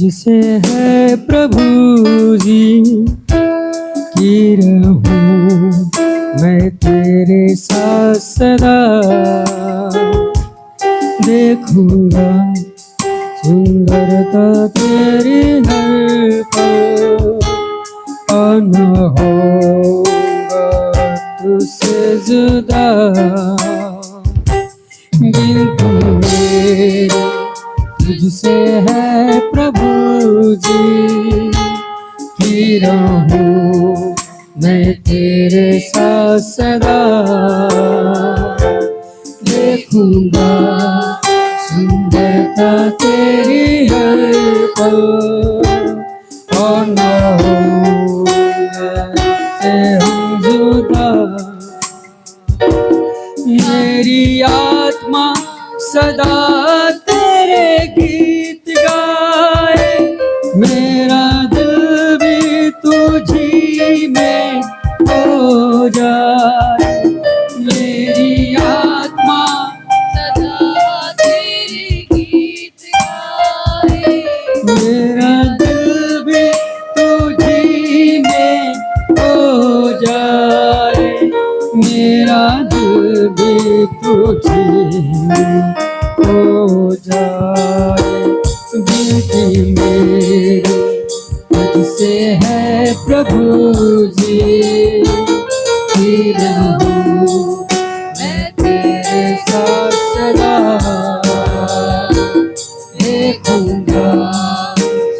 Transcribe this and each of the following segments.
तुझसे है प्रभु जी की रहूं मैं तेरे साथ सदा। देखूंगा सुंदरता तेरी हर पल और न होगा तुझसे जुदा। गिनती मेरी तुझसे है प्रभु जी की रहूं मैं तेरे साथ सदा। देखूंगा सुंदरता तेरी हर पल और न होगा तुझसे हम जुदा। मेरी आत्मा सदा तेरे गीत गाए, मेरा दिल भी तुझी में खो जाए। मेरी आत्मा सदा तेरे गीत गाए, मेरा दिल भी तुझी में खो जाए। मेरा दिल भी तुझी में खो जाए। गिनती मेरी तुझसे है प्रभु जी की रहूं मैं तेरे साथ सदा। देखूंगा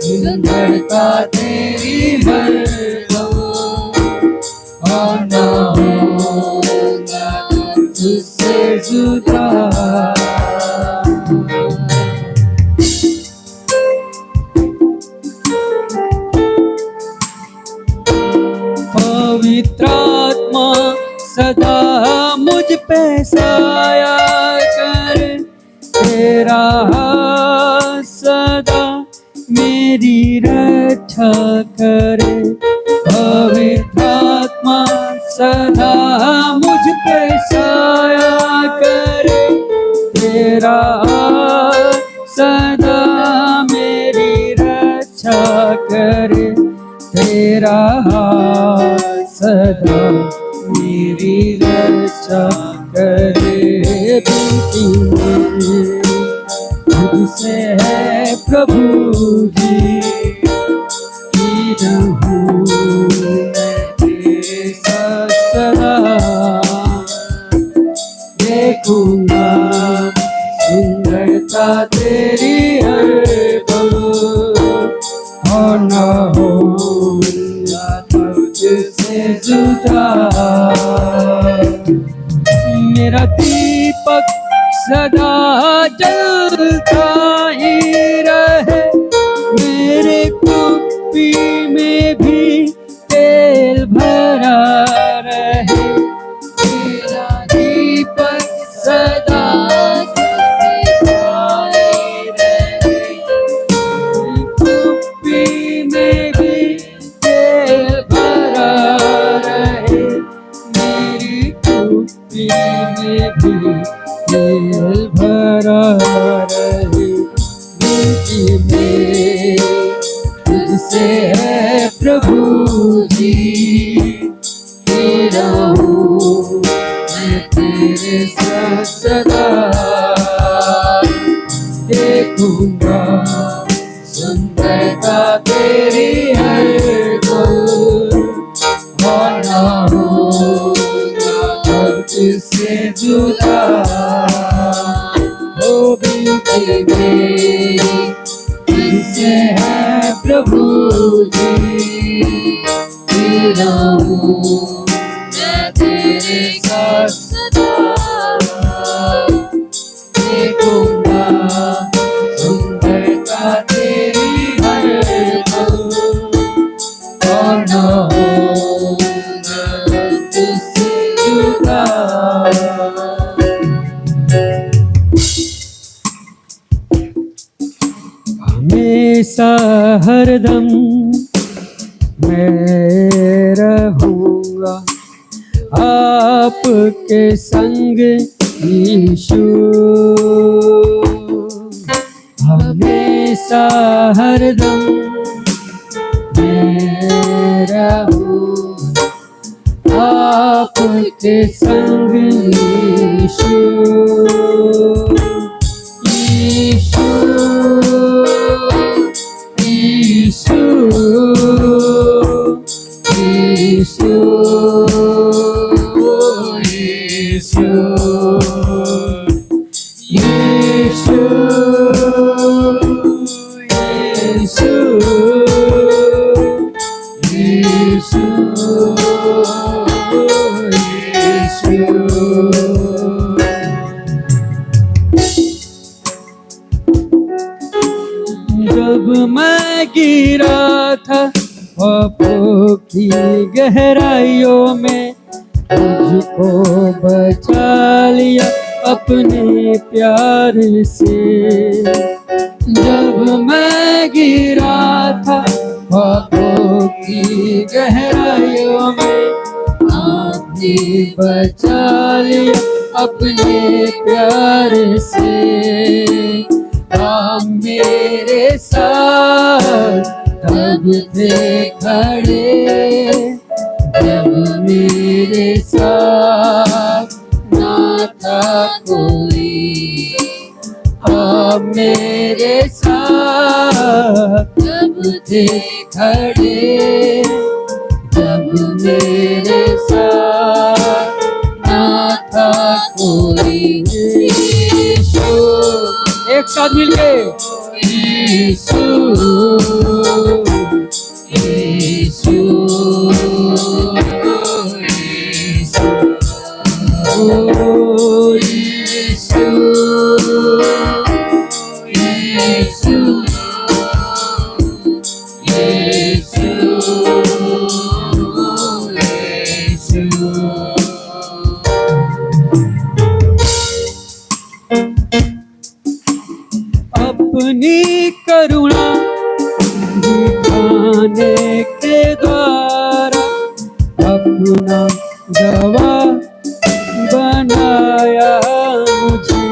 सुंदरता तेरी हर पल और न होगा तुझसे जुदा। पवित्र आत्मा सदा मुझ पे साया करे, तेरा हाथ सदा मेरी रक्षा करे। पवित्र आत्मा सदा मुझ पे साया करे, तेरा हाथ सदा मेरी रक्षा करे। तेरा हाथ सदा मेरी रक्षा करे। बिनती मेरी तुझसे है प्रभु जी की रहूं मैं तेरे साथ सदा। देखूंगा सुंदरता तेरी हर पल और न होगा तुझसे जुदा। मेरा दीपक सदा जलता ही रहे, मेरे कुप्पी में भी तेल भरा रहे। मेरा दीपक सदा जलता ही रहे, कुप्पी में भी तेल भरा रहे। मेरी कुप्पी में भी तेल भरा रहे। गिनती मेरी तुझसे है प्रभु जी की रहूं मैं तेरे साथ सदा। देखूंगा सुंदरता तेरी हर पल और न होगा तुझसे जुदा। ओ बिनती मेरी तुझसे है प्रभु जी की रहूं मैं तेरे साथ सदा। देखूंगा सुंदरता तेरी हर पल और न होगा तुझसे जुदा। हमेशा हरदम मैं रहूंगा आपके संग यीशु। हमेशा हमेशा हरदम मैं रहूं आपके संग यीशु यीशु यीशु यीशु यीशु यीशु यीशु जब मैं गिरा था पापों की गहराइयों में मुझको बचा लिया अपने प्यार से। जब मैं गिरा था पापों की गहराइयों में आपने बचा लिया अपने प्यार से। आप मेरे साथ तब थे खड़े जब मेरे साथ ना था कोई। आप मेरे साथ तब थे खड़े जब मेरे साथ ना था कोई। यीशु एक साथ मिलके यीशु यीशु यीशु ओ यीशु यीशु यीशु अपनी करुणा दिखाने के द्वारा अपना गवाह बनाया मुझे।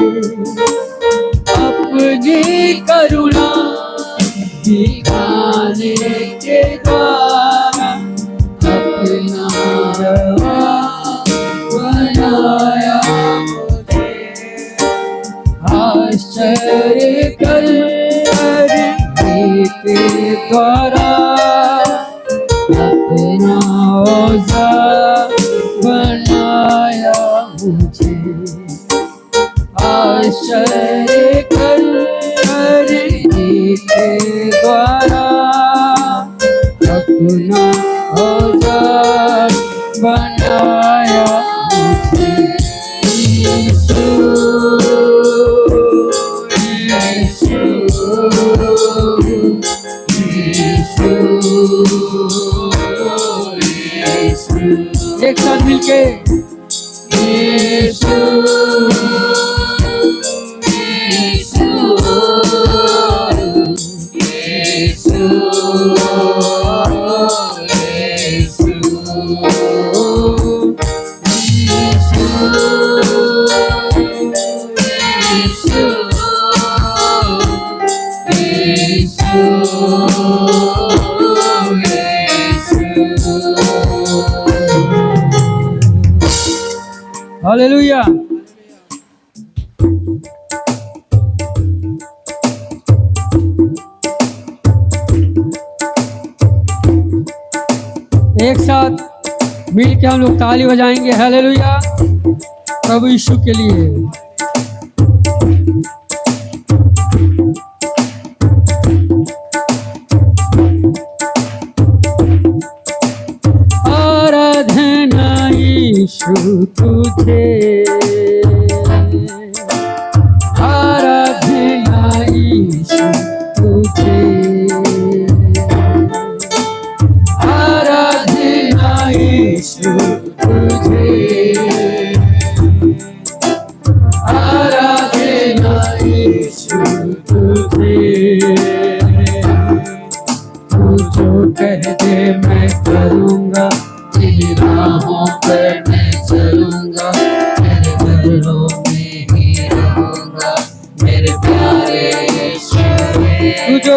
अपनी करुणा दिखाने के द्वारा अपना गवाह बनाया मुझे। आश्चर्य करने के द्वारा अपना औजार बनाया मुझे। आश्चर्य करने के द्वारा अपना औजार बनाया मुझे। यीशु यीशु यीशु यीशु एक साथ मिलके यीशु यीशु यीशु हालेलुया। एक साथ मिल के हम लोग ताली बजाएंगे हालेलुया प्रभु यीशु के लिए। आराधना यीशु तुझे, आराधना यीशु तुझे, आराधना यीशु तुझे, आराधना यीशु तुझे। तू जो कह दे मैं करूँगा, तेरी राहों पर मैं चलूँगा, तेरे बदलों में ही रहूँगा मेरे प्यारे यीशु। तू जो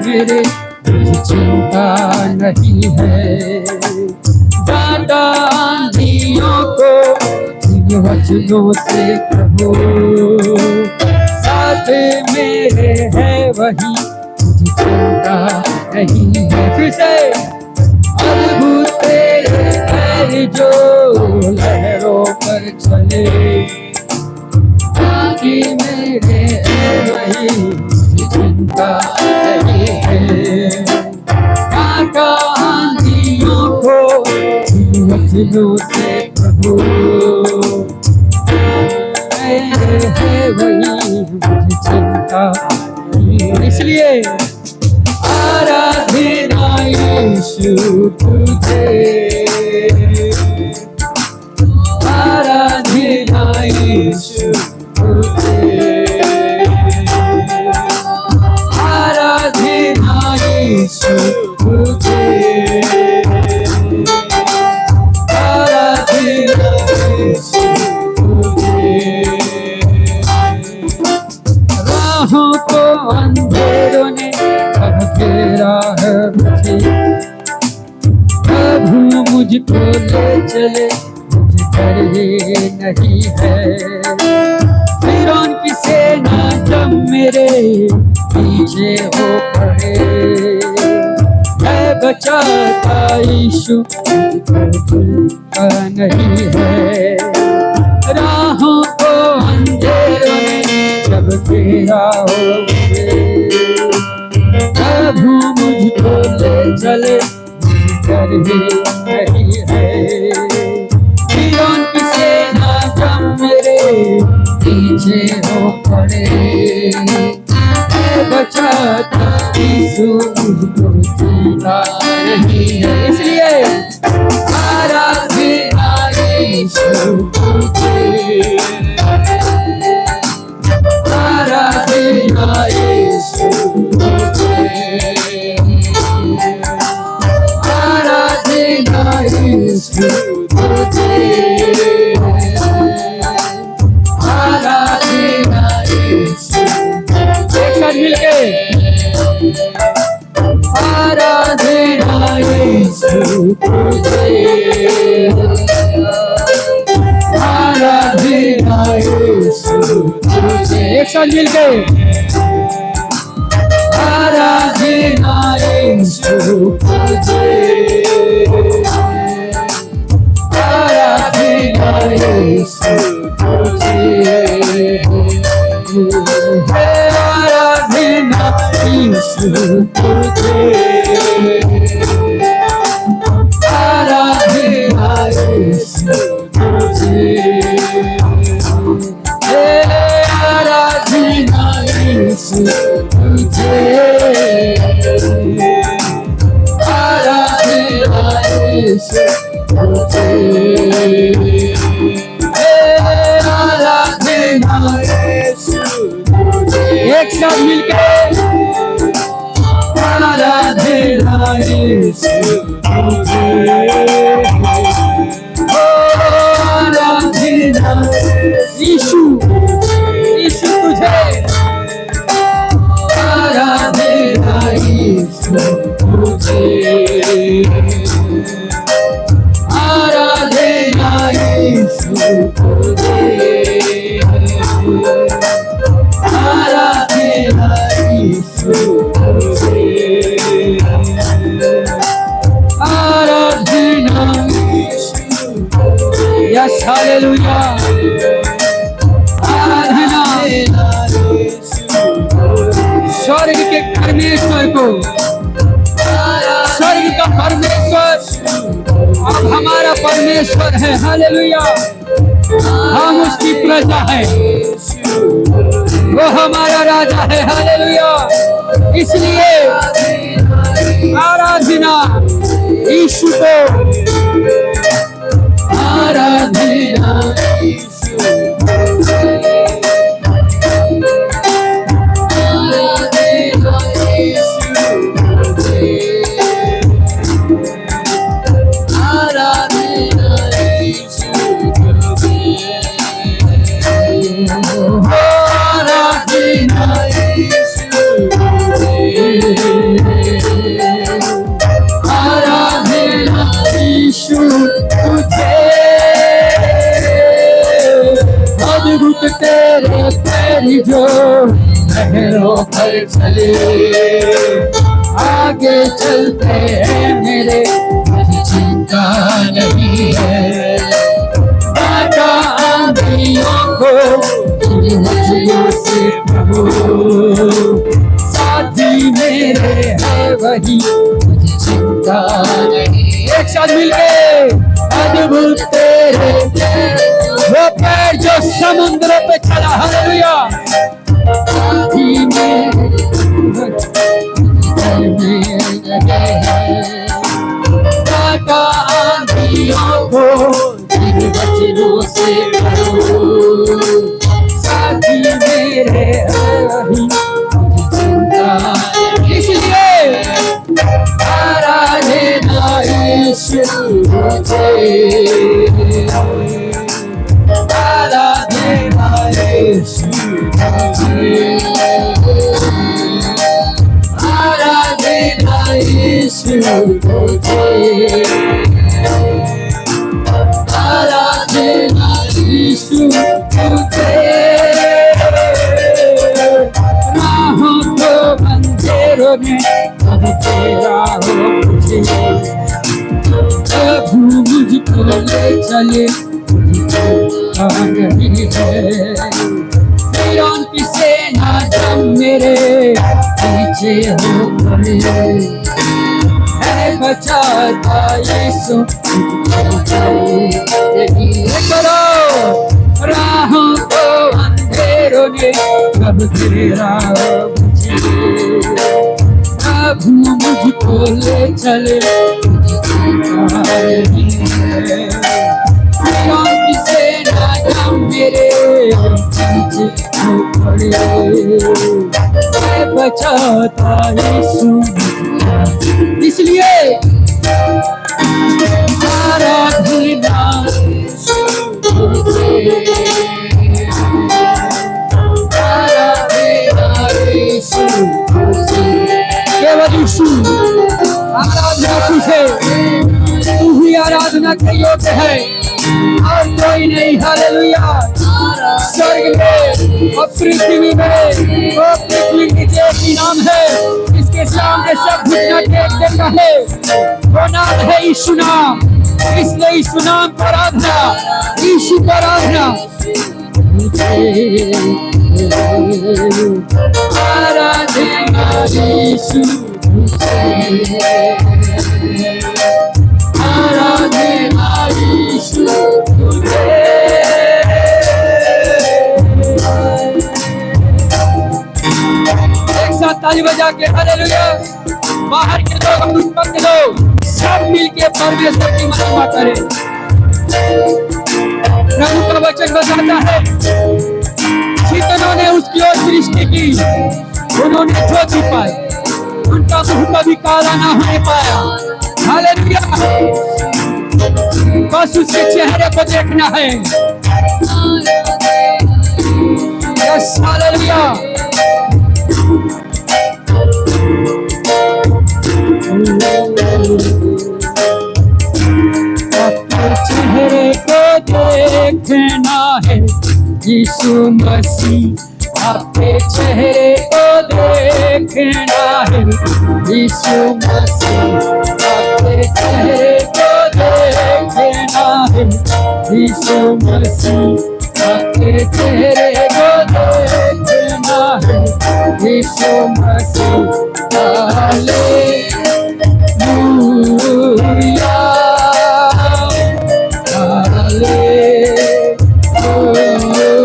मेरे मुझे चिंता नहीं है। डांटा आंधियों को इन वचनों से प्रभु, साथ मेरे है वही, मुझे चिंता नहीं है। फिर से अद्भुत तेरे है जो लहरों पर चले, बाकी मेरे है वही, मुझे चिंता नहीं है। काका आंधियों को इन वचनों से प्रभु, मेरे है वही, मुझे चिंता नहीं है। इसलिए आराधना यीशु तुझे, आराधना यीशु तुझे, आराधना यीशु तुझे, आराधना यीशु तुझे। राहों को अंधेरों ने अब घेरा है मुझे, प्रभु मुझको ले चले, मुझे डर ये नहीं है। फिरौन की सेना जब मेरे पीछे हो पड़े, मैं बचाता यीशु, मुझको चिंता नहीं है। राहों को अंधेरों ने जब घेरा हो मुझे, प्रभु मुझको ले चले, मुझे डर ही नहीं है। फिरौन की सेना जब मेरे पीछे हो पड़े, मैं बचाता यीशु, मुझको चिंता नहीं है। इसलिए आराधना यीशु तुझे, आराधना यीशु तुझे, आराधना यीशु तुझे, आराधना यीशु। एक साथ मिलके आराधना यीशु तुझे, आराधना यीशु तुझे। एक साथ मिलके आराधना यीशु तुझे, आराधना यीशु तुझे, आराधना यीशु तुझे, आराधना यीशु तुझे, आराधना यीशु तुझे, आराधना यीशु तुझे, आराधना यीशु तुझे। एक साथ मिलके आराधना यीशु तुझे, आराधना यीशु, यीशु तुझे, आराधना यीशु तुझे, आराधना यीशु तुझे, आराधना यीशु तुझे, आराधना यीशु तुझे। यस हालेलुया, आराधना स्वर्ग के परमेश्वर को, स्वर्ग का परमेश्वर अब हमारा परमेश्वर है। हालेलुया, हम उसकी प्रजा है, वो हमारा राजा है। हालेलुया, इसलिए आराधना यीशु को, आराधना यीशु, आराधना यीशु, आराधना यीशु, आराधना यीशु, जो लहरों पर चले, आगे चलते हैं मेरे, मुझे चिंता नहीं है। बाटा आंधियों को मछलियों से प्रभु, साथी मेरे है वही, मुझे चिंता नहीं। एक साथ मिलके अद्भुत तेरे वो पैर जो समुद्र पे चला, हालेलुया। साथी मेरे बाटा आंधियों को वचनों से भरो, साथी मेरे वही, मुझे चिंता। इसलिए आराधना यीशु तुझे, आराधना यीशु तुझे, आराधना यीशु तुझे, आराधना यीशु तुझे। राहों को अंधेरों में अब तेरा हो मुझे, प्रभु मुझको ले चले, नहीं है। फिरौन की सेना जब मेरे पीछे हो गई, है बचाता यीशु करो। राहों को अंधेरों ने कब तेरा मुझे, प्रभु मुझको ले चले, मुझे चिंता नहीं है। फिरौन की सेना जब मेरे पीछे हो पड़े, है बचाता यीशु। इसलिए आराधना तुझे, आराधना यीशु तुझे, केवल यीशु। आराधना तुझे, तू ही आराधना के योग्य है और कोई नहीं। हालेलुया। स्वर्ग में और पृथ्वी में वो पृथ्वी नीचे एक ही नाम है, इसके सामने सब घुटना टेक देता है, वो नाम है यीशु नाम। इसलिए यीशु नाम पर आराधना, यीशु पर आराधना। आराधना यीशु तुझे, आराधना यीशु तुझे। एक साथ ताली बजा के हालेलुया। बाहर के लोग, ऊपर के लोग सब मिलके परमेश्वर की महिमा करें। प्रभु का वचन बताता है, जितनों ने उसकी ओर दृष्टि की उन्होंने ज्योति पाई, उनका मुंह कभी काला ना होने पाया। हालेलुया। बस उसके चेहरे को देखना है। Yes, hallelujah. अपने चेहरे को देखना है यीशु मसीह, अपने चेहरे को देखना है यीशु मसीह, अपने चेहरे को देखना है यीशु मसीह, अपने चेहरे को देखना है यीशु मसीह। हालेलुया, हालेलुया, हालेलुया,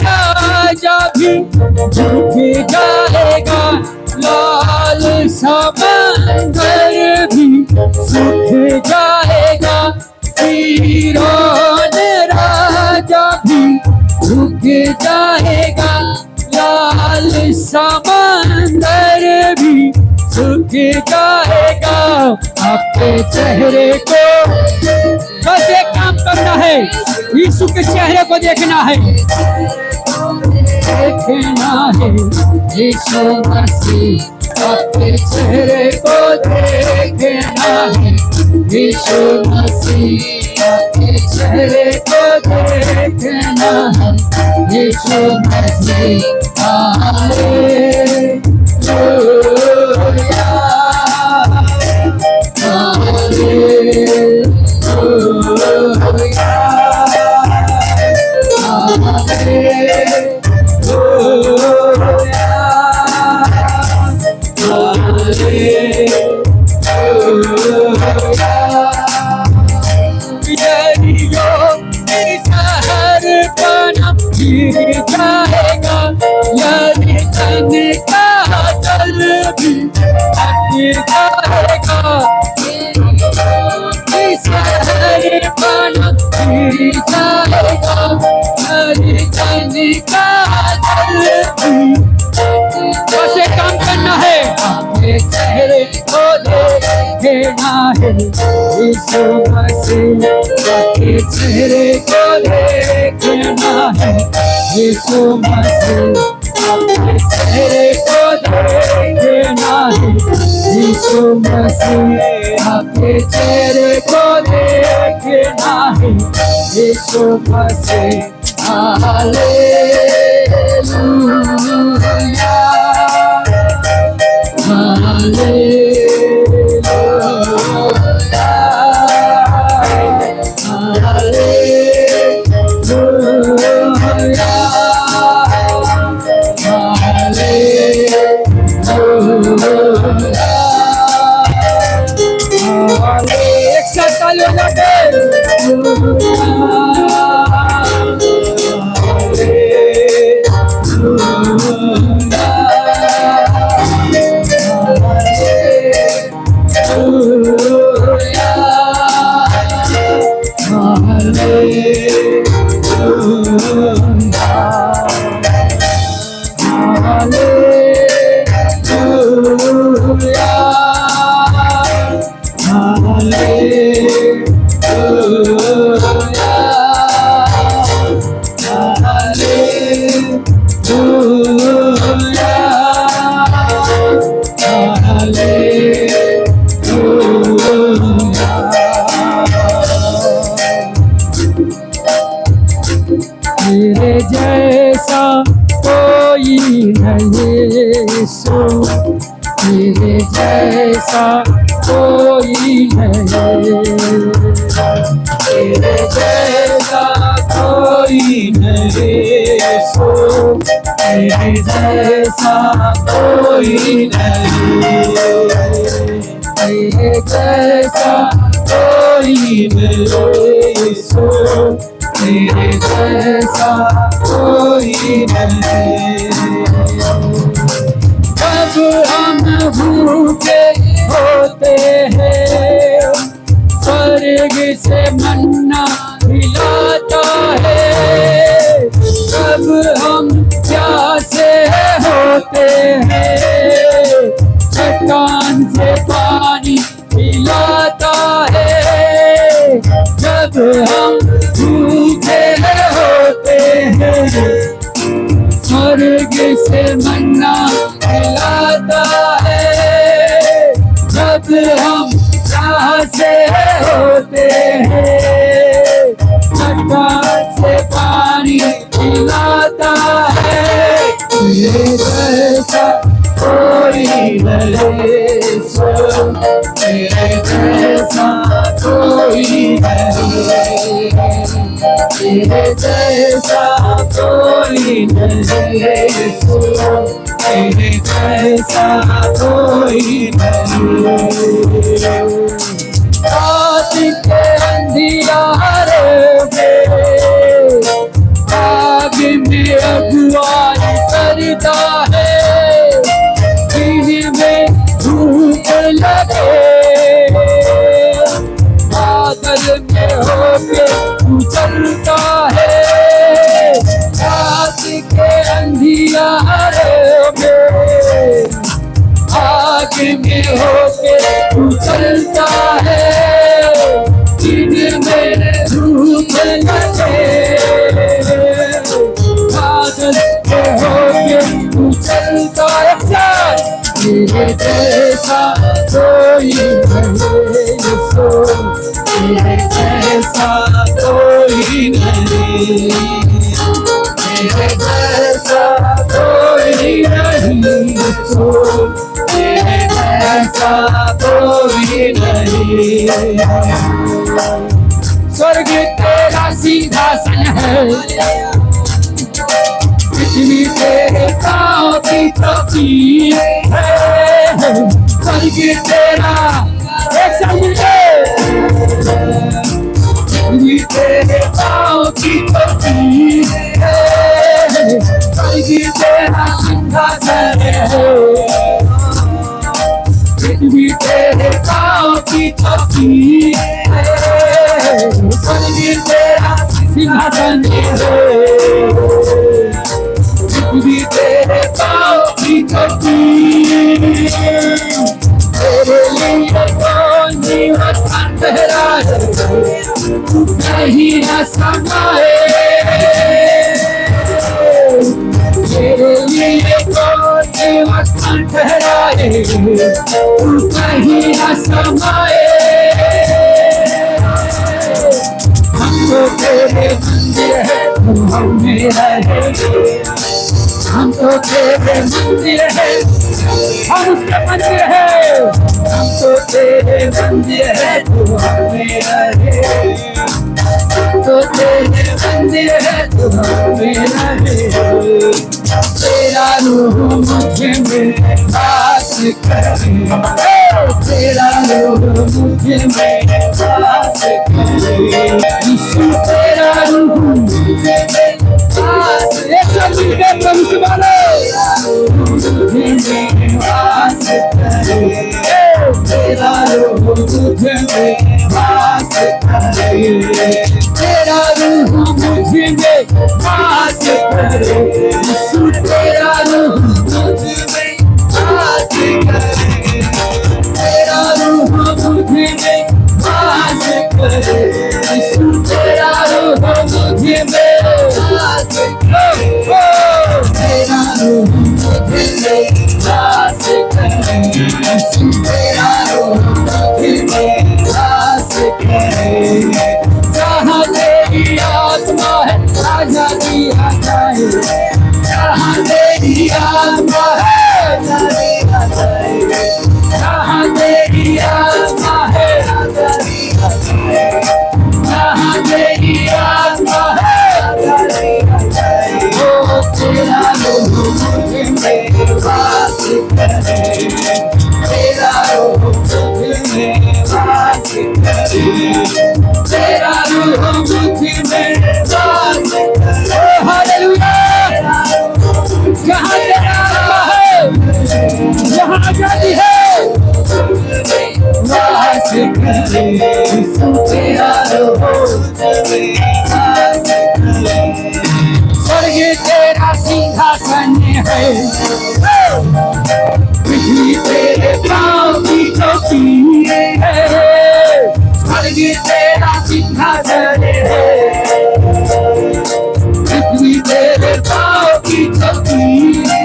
राजा भी झुक जाएगा, लाल समंदर भी सूख जाएगा, फिरौन राजा भी झुक जाएगा, लाल समंदर भी सूख जाएगा। आपके चेहरे को बस एक काम करना है, यीशु के चेहरे को देखना है, देखना है यीशु मसीह आपके चेहरे को देखना है, यीशु मसीह आपके चेहरे को देखना है, यीशु मसीह हालेलुया जाएगा यदि तन का जल भी गिर जाएगा, शहर बना गिर जाएगा यदि तन का जल भी। बस एक काम करना है, अपने चेहरे को देखना है, यीशु मसीह आपके चेहरे को देखना है, यीशु मसीह आपके चेहरे को देखना है, यीशु मसीह आपके चेहरे को देखना है, यीशु मसीह हालेलुया हालेलुया तेरे जैसा कोई नहीं यीशु, तेरे जैसा कोई नहीं, तेरे जैसा कोई नहीं यीशु, तेरे जैसा कोई नहीं, तेरे जैसा कोई नहीं यीशु, तेरे जैसा कोई नहीं। जब हम भूखे होते हैं स्वर्ग से मन्ना मिलाता है, जब हम प्यासे होते हैं चट्टान से पानी पिलाता है, जब हम भूखे होते हैं स्वर्ग से मन्ना खिलाता है, जब हम प्यासे होते हैं चट्टान से पानी पिलाता है, तेरे जैसा कोई नहीं सो, तेरे जैसा कोई नहीं, तेरे जैसा कोई नहीं सो, तेरे जैसा कोई नहीं। रात के अंधियारे में आग में अगुवाई करता है, दिन में धूप लगे बादल में होके चलता है, रात के अंधियारे में आग में होके चलता है, दिन में धूप मिलता एक साथ तेरे जैसा कोई नहीं यीशु तेरे जैसा कोई नहीं तेरे जैसा कोई नहीं यीशु तेरे जैसा कोई नहीं स्वर्ग तेरा सिंहासन है पृथ्वी तेरे पाँव की चौकी है स्वर्ग तेरा एक साथ मिलके पृथ्वी तेरे पाँव की चौकी है स्वर्ग तेरा सिंहासन है पृथ्वी तेरे पाँव की चौकी है स्वर्ग तेरा सिंहासन है पृथ्वी तेरे पाँव की चौकी तेरे लिए कौन निवास ठहराए नहीं न समाए तेरे लिए कौन निवास ठहराए नहीं न समाए हम तो तेरे मंदिर है तू हमें रहे हम तो तेरे मंदिर है हम उसके मंदिर है हम तो तेरे मंदिर है तू हमें रहे तो तेरे मंदिर है तू हमें रहे तेरा रूह मुझे में वास करे तेरा रूह मुझे में वास करे यीशु तेरा रूह मुझे में वास एक साथ मिलकर प्रभु से बोलो मुझे में वास करे तेरा रूह मुझे में वास करे तेरा रूह मुझे में वास करे यीशु तेरा रूह मुझे में वास करे तेरा रूह मुझे में वास करे यीशु तेरा रूह मुझे में वास करे तेरा रूह मुझे में वास करे यीशु तेरा रूह मुझे में वास करे जहाँ तेरी आत्मा है आजादी आ जाए जहाँ तेरी आत्मा है आजादी आ जाए जहाँ तेरी आत्मा है आजादी आ जाए जहाँ तेरी आत्मा है आजादी आ जाए ओ तेरा रूह मुझे में वास करे तेरा रूह मुझे में वास करे तेरा रूह मुझे में वास करे हालेलुया जहाँ तेरा आत्मा है वहाँ आजादी है वास करे यीशु तेरा रूह मुझे में वास करे स्वर्ग तेरा सिंहासन है पृथ्वी तेरे पाँव की चौकी है स्वर्ग तेरा सिंहासन है पृथ्वी तेरे पाँव की चौकी है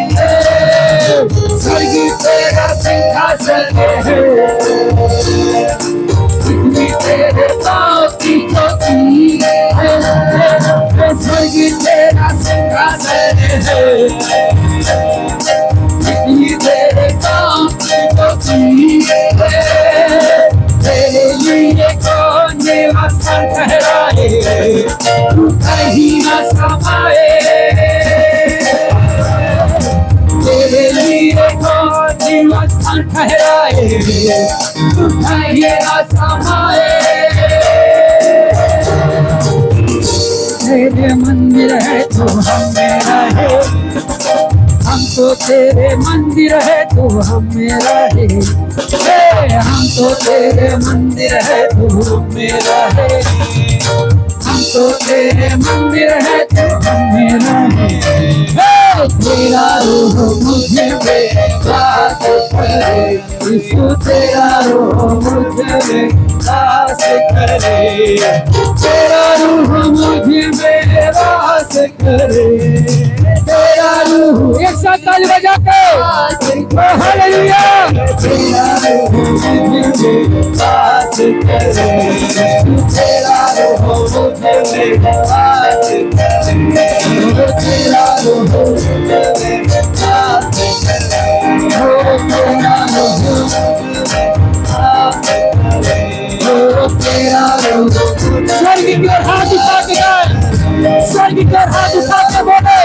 स्वर्ग तेरा सिंहासन है पृथ्वी तेरे पाँव की चौकी है स्वर्ग तेरा सिंहासन है पृथ्वी तेरे पाँव की चौकी है तेरे लिए कौन निवास ठहराए तू कहीं न समाए तेरे लिए कौन निवास ठहराए तू कहीं न समाए तेरे मंदिर है तू हमें रहे हम तो तेरे मंदिर है तू हमें रहे हम तो तेरे मंदिर है तू हमें रहे हम तो तेरे मंदिर है तू हमें रहे तेरा रूह मुझे में वास करे यीशु तेरा रूह मुझे में वास करे तेरा रूह मुझे में वास करे तेरा रूह एक साथ ताली बजा के हालेलुया तेरा रूह मुझे वास करे, तेरा रूह मुझे वास करे, तेरा रूह मुझे वास करे, तेरा रूह मुझे वास करे, तेरा रूह स्वर्ग की ओर हाथ उठा के गाए, स्वर्ग की ओर हाथ उठा के बोले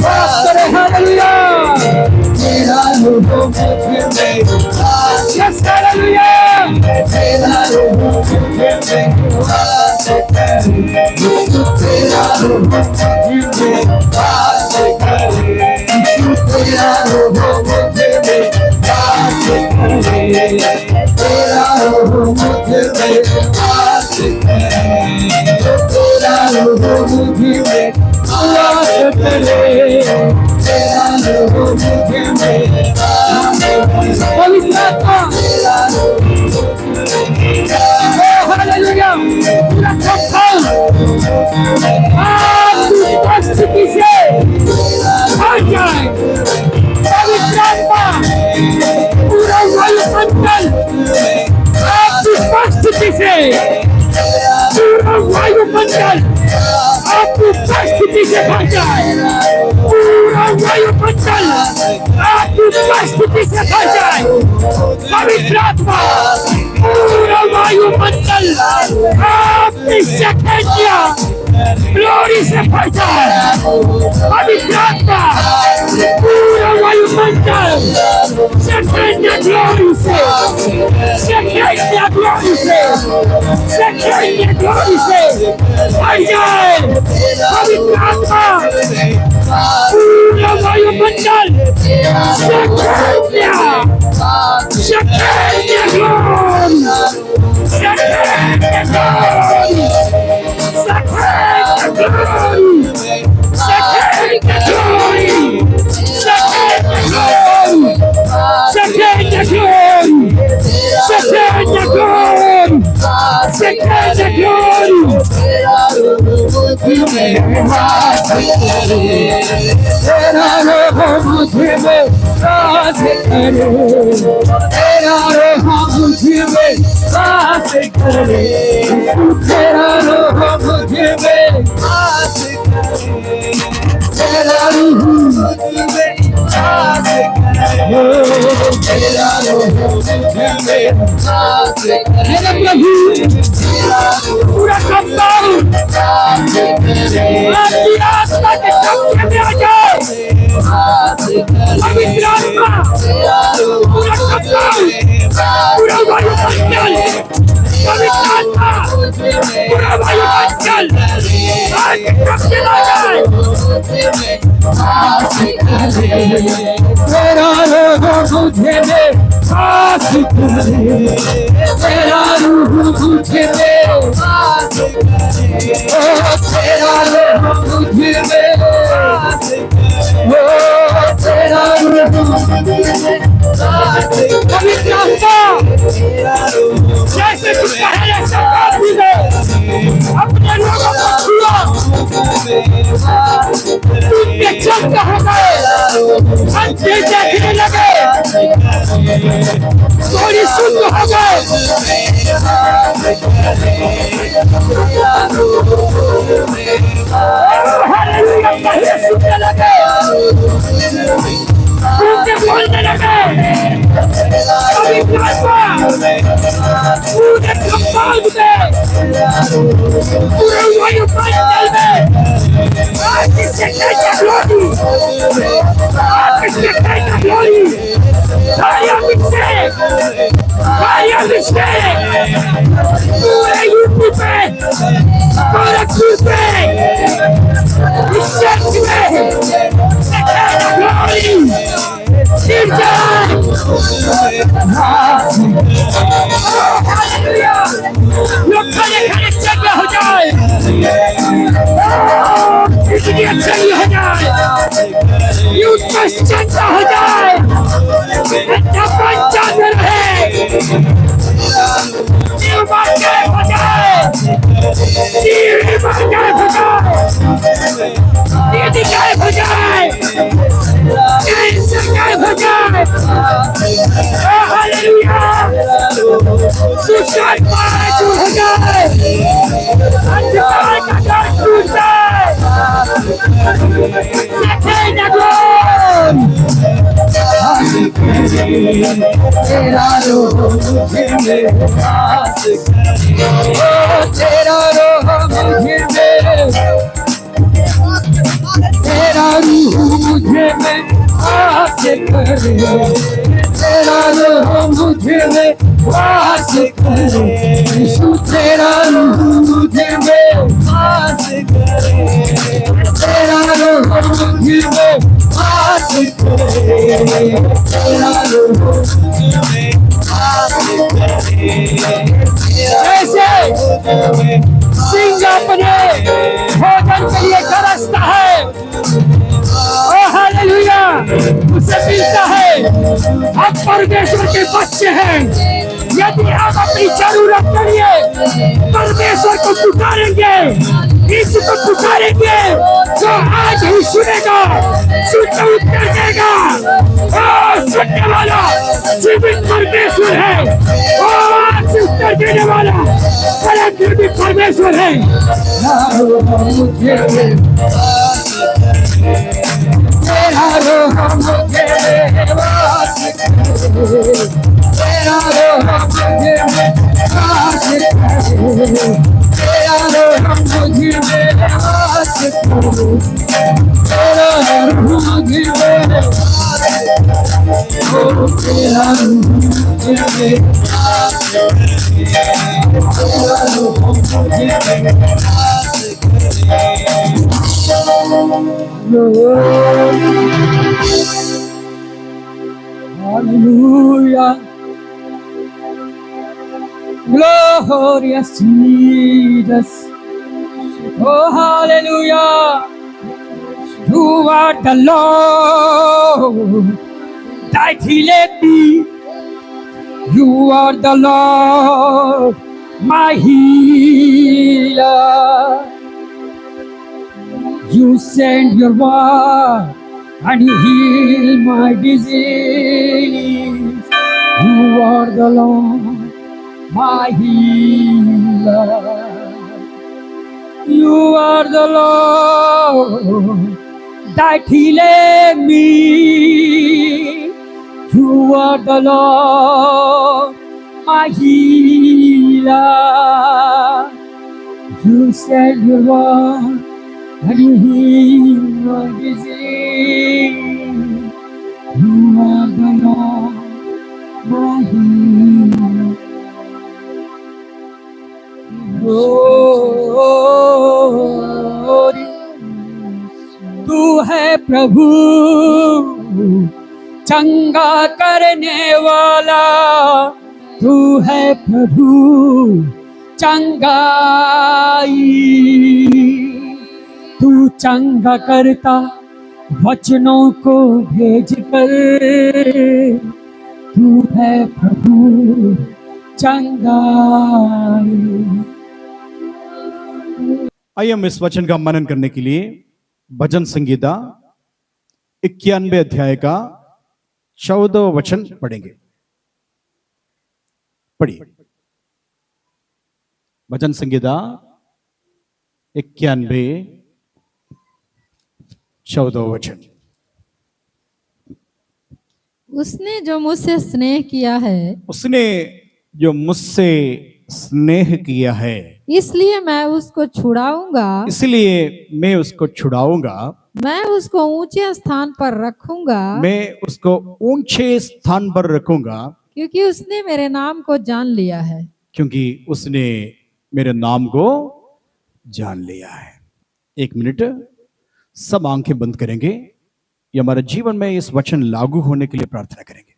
वास करे हालेलुया तेरा रूह मुझे वास यस हालेलुया तेरा रूह मुझे वास करे, तेरा रूह मुझे वास करे, तेरा रूह मुझे वास करे, तेरा रूह मुझे वास करे, तेरा रूह मुझे वास करे, तेरा रूह मुझे वास करे, पवित्र आत्मा तेरा रूह हालेलुया पूरा कंपाउंड आपकी उपस्थिति से भर जाए पवित्र आत्मा पूरा वायुमंडल आपकी उपस्थिति से पूरा वायुमंडल आपकी उपस्थिति से भर जाए पूरा वायुमंडल आपकी उपस्थिति से भर जाए पवित्र आत्मा पूरा वायुमंडल आपकी शक्तियाँ ग्लोरी से भर जाए पवित्र आत्मा पूरा वायुमंडल शक्तियाँ ग्लोरी से शक्तियाँ ग्लोरी से शक्तियाँ ग्लोरी से भर जाए पवित्र आत्मा पूरा वायुमंडल शक्तियाँ शक्तियाँ ग्लोरी शक्तियाँ ग्लोरी शक्तियाँ ग्लोरी शक्तियाँ ग्लोरी शक्तियाँ ग्लोरी शक्तियाँ ग्लोरी शक्तियाँ ग्लोरी तेरा रूह मुझे वास करे, तेरा रूह मुझे वास करे तेरा रूह मुझे वास करे तेरा रूह मुझे वास करे, तेरा रूह मुझे वास करे, तेरा रूह मुझे वास करे, मेरे प्रभु तेरा रूह पूरा कंपाउंड वास करे, आपकी आत्मा के कब्जे में आ जाए वास करे, पवित्र आत्मा तेरा रूह पूरा कंपाउंड पूरा वायुमंडल पवित्र आत्मा पूरा वायुमंडल आपके कब्जे में आ जाए वास करे, तेरा रूह मुझे वास करे तेरा रूह मुझे वास करे, ओ तेरा रूह मुझे वास ओ तेरा रूह पवित्र आत्मा जैसे तू पहले शताब्दी में अपने लोगों को छुआ टूटते चलते हो गए अंधे देखने लगे थोड़ी शुद्ध हो गए हालेलुया पहले सुनने लगे उनके बोलने लगे पवित्र आत्मा पूरे कंपाउंड में पूरे वायुमंडल में आपकी शक्तियाँ ग्लोरी आपकी शक्तियाँ ग्लोरी भाई अभिषेक पूरे यूपी पे गोरखपुर पे इस चर्च में शक्तियाँ ग्लोरी गिर जाए हालेलुया लोग खड़े खड़े चंगा हो जाए इतनी अच्छी हो जाए यूथ पर चंगा हो जाए अच्छा पंचायत रहे न्यू मार्केट हो जाए तीर मार गायब हो जाए, दीदी गायब हो जाए, कैंसर गायब हो जाए। ओह हालेलुया, सुसाइड मार दूर हो जाए, अंधकार का डर टूट जाए। सेकेंड अगोन तेरा रूह मुझे में वास करे, तेरा रोह मुझे में, तेरा रूह मुझे में वास करे, तेरा रोह मुझे में वास करे, यीशु तेरा रूह मुझे में वास करे, तेरा रोह मुझे में वास करे, तेरा रोह मुझ में वास करे, जैसे सिंह अपने भोजन के लिए तरसता है, ओ हालेलुया, उसे मिलता है। आप परमेश्वर के बच्चे हैं, यदि आप अपनी जरूरत के लिए परमेश्वर को पुकारेंगे, इसको पुकारेंगे, तो आज ही सुनेगा, सुनकर उत्तर देगा। ओ सुनने वाला जीवित परमेश्वर है, ओ आज उत्तर देने वाला परम जीवित परमेश्वर है। तेरा रोह मुझे वास करे, तेरा रोह मुझे वास करे, तेरा रोह मुझे वास करे, तेरा रोह मुझे ओ तेरा रोह मुझे Hallelujah, glorious Jesus. Oh, hallelujah, you are the Lord that healeth me. You are the Lord, my healer. You send your word and heal my disease. You are the Lord, my healer. You are the Lord that healeth me. You are the Lord, my healer. You send your word and you heal my disease. You are the Lord, my healer. Glory, तू है प्रभु चंगा करने वाला, तू है प्रभु चंगाई, तू चंगा करता वचनों को भेज कर, तू है प्रभु चंगाई। आइए हम इस वचन का मनन करने के लिए भजन संगीता 91 अध्याय का 14 वचन पढ़ेंगे। पढ़िए भजन संगीता 91 14 वचन। उसने जो मुझसे स्नेह किया है, उसने जो मुझसे स्नेह किया है, इसलिए मैं उसको छुड़ाऊंगा, इसलिए मैं उसको छुड़ाऊंगा, मैं उसको ऊंचे स्थान पर रखूंगा, मैं उसको ऊंचे स्थान पर रखूंगा, क्योंकि उसने मेरे नाम को जान लिया है। क्योंकि उसने मेरे नाम को जान लिया है। एक मिनट सब आंखें बंद करेंगे, ये हमारे जीवन में इस वचन लागू होने के लिए प्रार्थना करेंगे।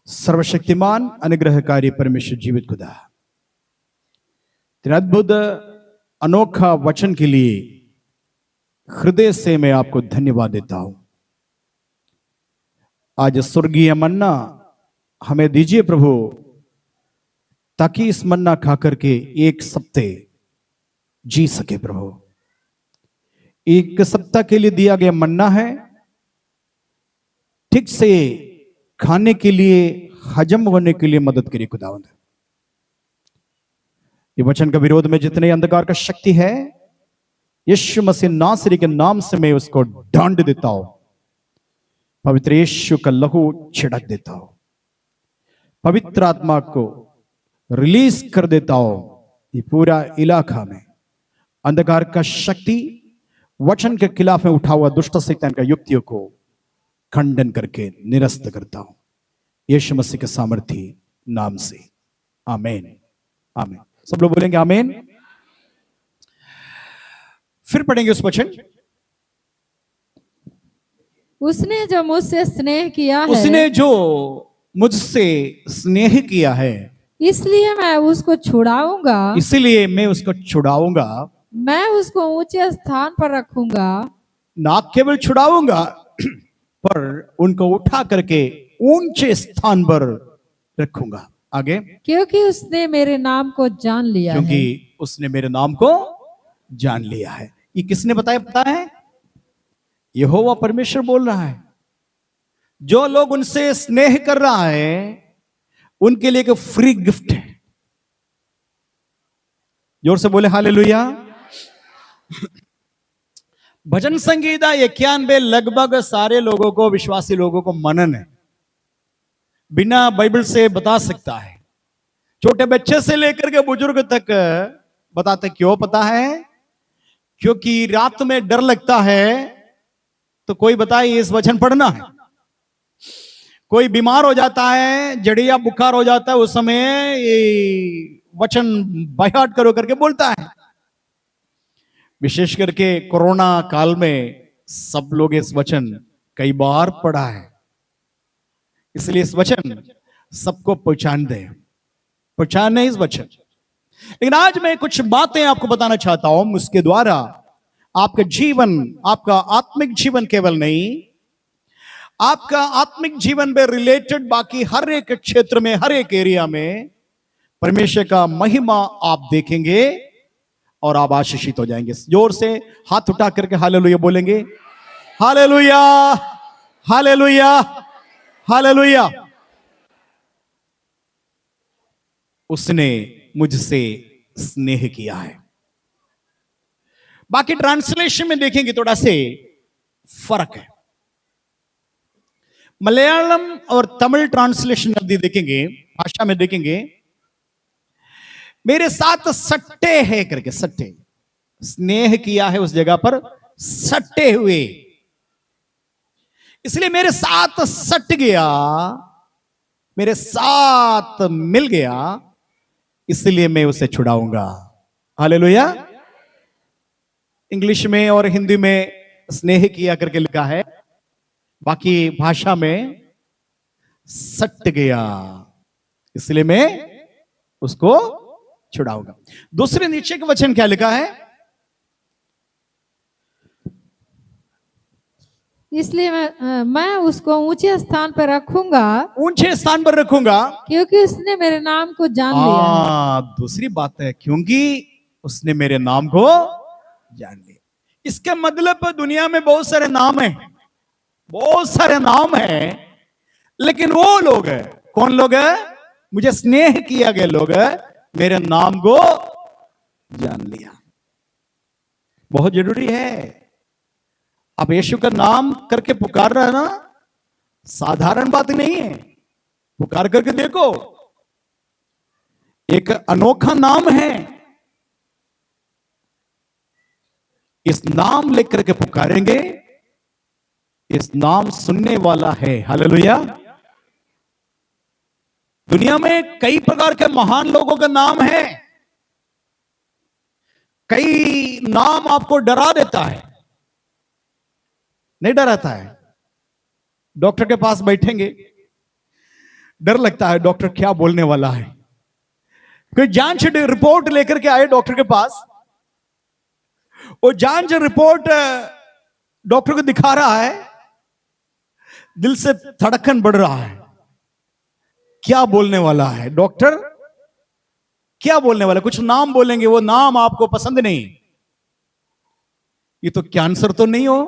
सर्वशक्तिमान अनुग्रहकारी परमेश्वर जीवित खुदा, तेरा अद्भुत अनोखा वचन के लिए हृदय से मैं आपको धन्यवाद देता हूं। आज स्वर्गीय मन्ना हमें दीजिए प्रभु, ताकि इस मन्ना खा करके एक सप्ते जी सके प्रभु। एक सप्ताह के लिए दिया गया मन्ना है, ठीक से खाने के लिए, हजम होने के लिए मदद करिए खुदावंद। ये वचन का विरोध में जितने अंधकार का शक्ति है, यीशु मसीह नासरी के नाम से मैं उसको डांट देता हूं। पवित्र यीशु का लहू छिड़क देता हूं, पवित्र आत्मा को रिलीज कर देता हूं। ये पूरा इलाका में अंधकार का शक्ति, वचन के खिलाफ में उठा हुआ दुष्ट शैतान का युक्तियों को खंडन करके निरस्त करता हूं, यीशु मसीह के सामर्थी नाम से। आमीन, आमीन। सब लोग बोलेंगे आमीन। फिर पढ़ेंगे उस वचन। उसने जो मुझसे स्नेह किया है, उसने जो मुझसे स्नेह किया है, इसलिए मैं उसको छुड़ाऊंगा, इसलिए मैं उसको छुड़ाऊंगा। मैं उसको ऊंचे स्थान पर रखूंगा। ना केवल छुड़ाऊंगा, पर उनको उठा करके ऊंचे स्थान पर रखूंगा। आगे, क्योंकि उसने मेरे नाम को जान लिया क्योंकि है। उसने मेरे नाम को जान लिया है। ये किसने बताया पता है? यहोवा परमेश्वर बोल रहा है। जो लोग उनसे स्नेह कर रहा है उनके लिए एक फ्री गिफ्ट है। जोर से बोले हालेलुया। भजन संगीता 91 लगभग सारे लोगों को, विश्वासी लोगों को मनन है, बिना बाइबल से बता सकता है। छोटे बच्चे से लेकर के बुजुर्ग तक बताते। क्यों पता है? क्योंकि रात में डर लगता है तो कोई बताए इस वचन पढ़ना है। कोई बीमार हो जाता है, जड़िया बुखार हो जाता है, उस समय ये वचन बायहाट करो करके बोलता है। विशेष करके कोरोना काल में सब लोग इस वचन कई बार पढ़ा है, इसलिए इस वचन सबको पहचान दे, पहचान है इस वचन। लेकिन आज मैं कुछ बातें आपको बताना चाहता हूं, उसके द्वारा आपका जीवन, आपका आत्मिक जीवन केवल नहीं, आपका आत्मिक जीवन में रिलेटेड बाकी हर एक क्षेत्र में, हर एक एरिया में परमेश्वर का महिमा आप देखेंगे और आप आशीषित हो जाएंगे। जोर से हाथ उठा करके हालेलुया बोलेंगे। Hallelujah, hallelujah, hallelujah. उसने मुझसे स्नेह किया है। बाकी ट्रांसलेशन में देखेंगे थोड़ा से फर्क है। मलयालम और तमिल ट्रांसलेशन यदि देखेंगे, भाषा में देखेंगे, मेरे साथ सट्टे है करके, सट्टे, स्नेह किया है उस जगह पर सट्टे हुए, इसलिए मेरे साथ सट गया, मेरे साथ मिल गया, इसलिए मैं उसे छुड़ाऊंगा। हालेलुया। इंग्लिश में और हिंदी में स्नेह किया करके लिखा है, बाकी भाषा में सट गया, इसलिए मैं उसको छुड़ाऊंगा। दूसरे नीचे के वचन क्या लिखा है? इसलिए मैं उसको ऊंचे स्थान पर रखूंगा, ऊंचे स्थान पर रखूंगा, क्योंकि उसने मेरे नाम को जान लिया है। दूसरी बात है, क्योंकि उसने मेरे नाम को जान लिया। इसका मतलब दुनिया में बहुत सारे नाम हैं, बहुत सारे नाम हैं, लेकिन वो लोग हैं, कौन लोग हैं? मुझे स्नेह किया गया लोग हैं, मेरे नाम को जान लिया। बहुत जरूरी है। आप यीशु का नाम करके पुकार रहे हैं ना, साधारण बात नहीं है। पुकार करके देखो, एक अनोखा नाम है। इस नाम लेकर के पुकारेंगे, इस नाम सुनने वाला है। हालेलुया। दुनिया में कई प्रकार के महान लोगों का नाम है, कई नाम आपको डरा देता है, नहीं डराता है। डॉक्टर के पास बैठेंगे, डर लगता है डॉक्टर क्या बोलने वाला है। कोई जांच रिपोर्ट लेकर के आए डॉक्टर के पास, वो जांच रिपोर्ट डॉक्टर को दिखा रहा है, दिल से धड़कन बढ़ रहा है, क्या बोलने वाला है डॉक्टर? क्या बोलने वाला, कुछ नाम बोलेंगे, वो नाम आपको पसंद नहीं। ये तो कैंसर तो नहीं हो,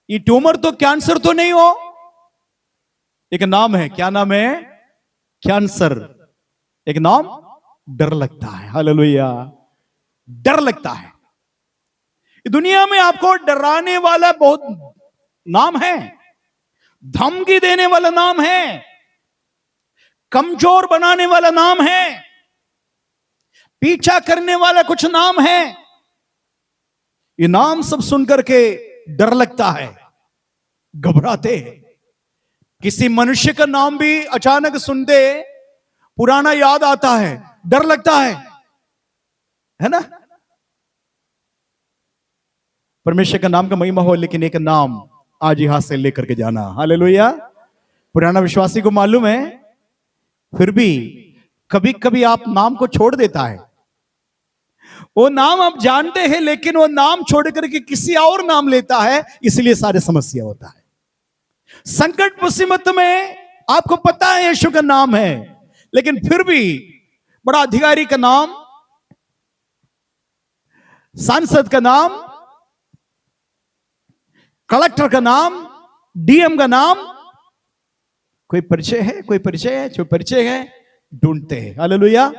ये ट्यूमर तो कैंसर तो नहीं हो। एक नाम है, क्या नाम है? कैंसर। एक नाम डर लगता है। हालेलुया, डर लगता है। दुनिया में आपको डराने वाला बहुत नाम है, धमकी देने वाला नाम है, कमजोर बनाने वाला नाम है, पीछा करने वाला कुछ नाम है। ये नाम सब सुनकर के डर लगता है, घबराते हैं। किसी मनुष्य का नाम भी अचानक सुनते पुराना याद आता है, डर लगता है ना। परमेश्वर का नाम का महिमा हो, लेकिन एक नाम आज यहां से लेकर के जाना। हालेलुया। पुराना विश्वासी को मालूम है, फिर भी कभी कभी आप नाम को छोड़ देता है। वो नाम आप जानते हैं, लेकिन वो नाम छोड़ करके किसी और नाम लेता है, इसलिए सारे समस्या होता है। संकट मुसीबत में आपको पता है यीशु का नाम है, लेकिन फिर भी बड़ा अधिकारी का नाम, सांसद का नाम, कलेक्टर का नाम, डीएम का नाम, कोई परिचय है, कोई परिचय है, जो परिचय है ढूंढते हैं। हालेलुया।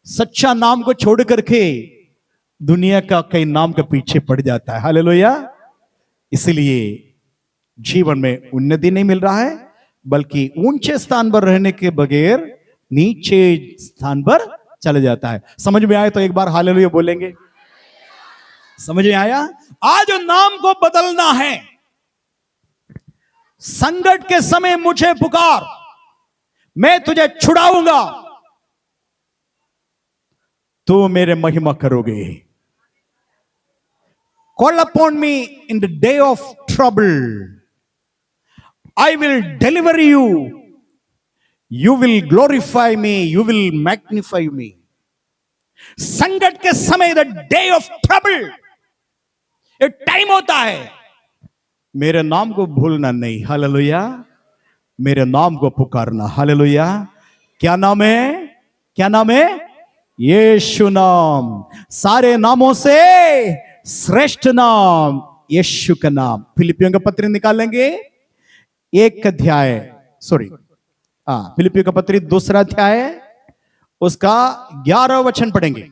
सच्चा नाम को छोड़ करके दुनिया का कई नाम के पीछे पड़ जाता है। हालेलुया। इसलिए जीवन में उन्नति नहीं मिल रहा है, बल्कि ऊंचे स्थान पर रहने के बगैर नीचे स्थान पर चले जाता है। समझ में आए तो एक बार हालेलुया बोलेंगे। समझ में आया? आज नाम को बदलना है। संकट के समय मुझे पुकार, मैं तुझे छुड़ाऊंगा, तू मेरे महिमा करोगे। Call upon me in the day of trouble. I will deliver you. You will glorify me. You will magnify me. संकट के समय, the day of trouble, एक टाइम होता है, मेरे नाम को भूलना नहीं। हालेलुया। मेरे नाम को पुकारना। हालेलुया। क्या नाम है? क्या नाम है? यीशु नाम। सारे नामों से श्रेष्ठ नाम यीशु का नाम। फिलिपियों का पत्र निकालेंगे, एक अध्याय, फिलिपियों का पत्र दूसरा अध्याय, उसका 11 वचन पढ़ेंगे।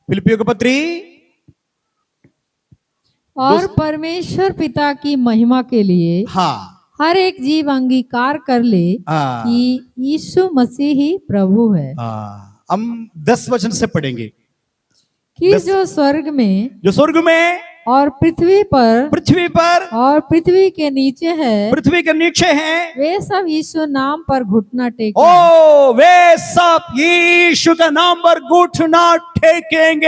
फिलिपियों का पत्री और परमेश्वर पिता की महिमा के लिए हर एक जीव अंगीकार कर ले कि यीशु मसीह ही प्रभु है। हम 10 वचन से पढ़ेंगे कि जो स्वर्ग में और पृथ्वी पर और पृथ्वी के नीचे है, वे सब यीशु नाम पर घुटना टेकेंगे। ओ, वे सब यीशु का नाम पर घुटना टेकेंगे।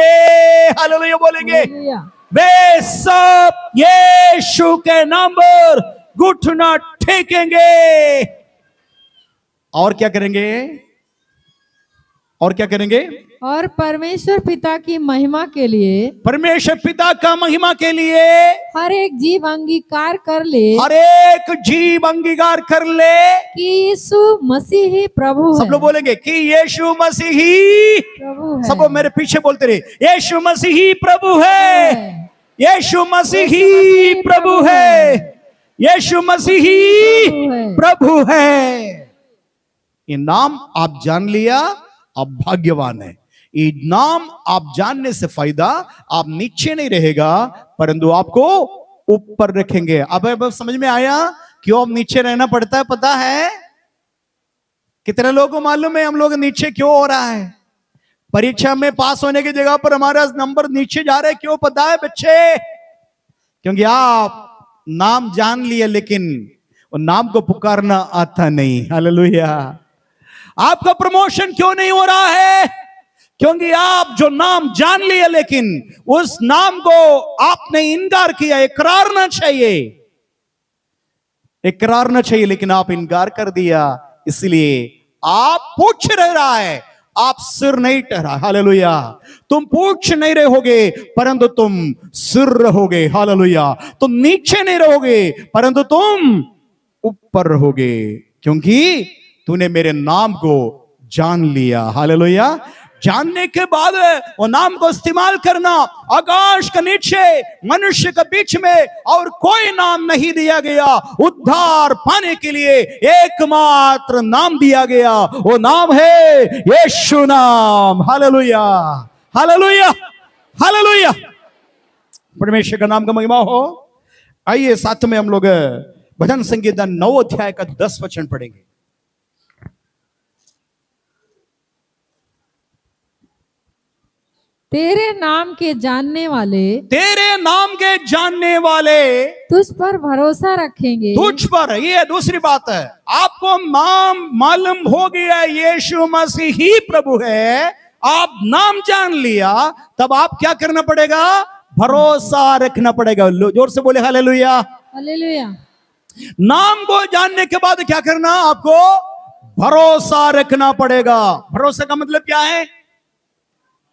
हालेलुया बोलेंगे। हालेलुया। वे सब यीशु के नाम पर घुटना टेकेंगे। और क्या करेंगे? और क्या करेंगे? और परमेश्वर पिता की महिमा के लिए, परमेश्वर पिता का महिमा के लिए हर एक जीव अंगीकार कर ले, हर एक जीव अंगीकार कर ले कि यीशु मसीह ही प्रभु है। सब लोग बोलेंगे कि यीशु मसीह ही प्रभु है। सब मेरे पीछे बोलते रहे, यीशु मसीह ही प्रभु है, यीशु मसीह ही प्रभु है, यीशु मसीह ही प्रभु है। ये नाम आप जान लिया, आप भाग्यवान है। ये नाम आप जानने से फायदा, आप नीचे नहीं रहेगा, परंतु आपको ऊपर रखेंगे। अब समझ में आया क्यों अब नीचे रहना पड़ता है? पता है कितने लोगों को मालूम है हम लोग नीचे क्यों हो रहा है? परीक्षा में पास होने की जगह पर हमारा नंबर नीचे जा रहा है। क्यों पता है बच्चे? क्योंकि आप नाम जान लिए, लेकिन वो नाम को पुकारना आता नहीं। हालेलुया। आपका प्रमोशन क्यों नहीं हो रहा है? क्योंकि आप जो नाम जान लिया, लेकिन उस नाम को आपने इनकार किया। इकरार ना चाहिए, इकरार ना चाहिए, लेकिन आप इनकार कर दिया, इसलिए आप पूछ रहा है, आप सिर नहीं ठहरा। हालेलुया। तुम पूछ नहीं रहोगे, परंतु तुम सिर रहोगे। हालेलुया। तुम नीचे नहीं रहोगे, परंतु तुम ऊपर रहोगे, क्योंकि तूने मेरे नाम को जान लिया। हालेलुया। जानने के बाद वो नाम को इस्तेमाल करना। आकाश के नीचे मनुष्य के बीच में और कोई नाम नहीं दिया गया, उद्धार पाने के लिए एकमात्र नाम दिया गया, वो नाम है यीशु नाम। Hallelujah, hallelujah, hallelujah. परमेश्वर का नाम का महिमा हो। आइए साथ में हम लोग भजन संगीता 9 अध्याय का 10 वचन पढ़ेंगे। तेरे नाम के जानने वाले, तेरे नाम के जानने वाले तुझ पर भरोसा रखेंगे। तुझ पर, ये दूसरी बात है। आपको नाम मालूम हो गया यीशु मसीह ही प्रभु है, आप नाम जान लिया, तब आप क्या करना पड़ेगा? भरोसा रखना पड़ेगा। जोर से बोले हालेलुया, हालेलुया। नाम को जानने के बाद क्या करना? आपको भरोसा रखना पड़ेगा। भरोसा का मतलब क्या है?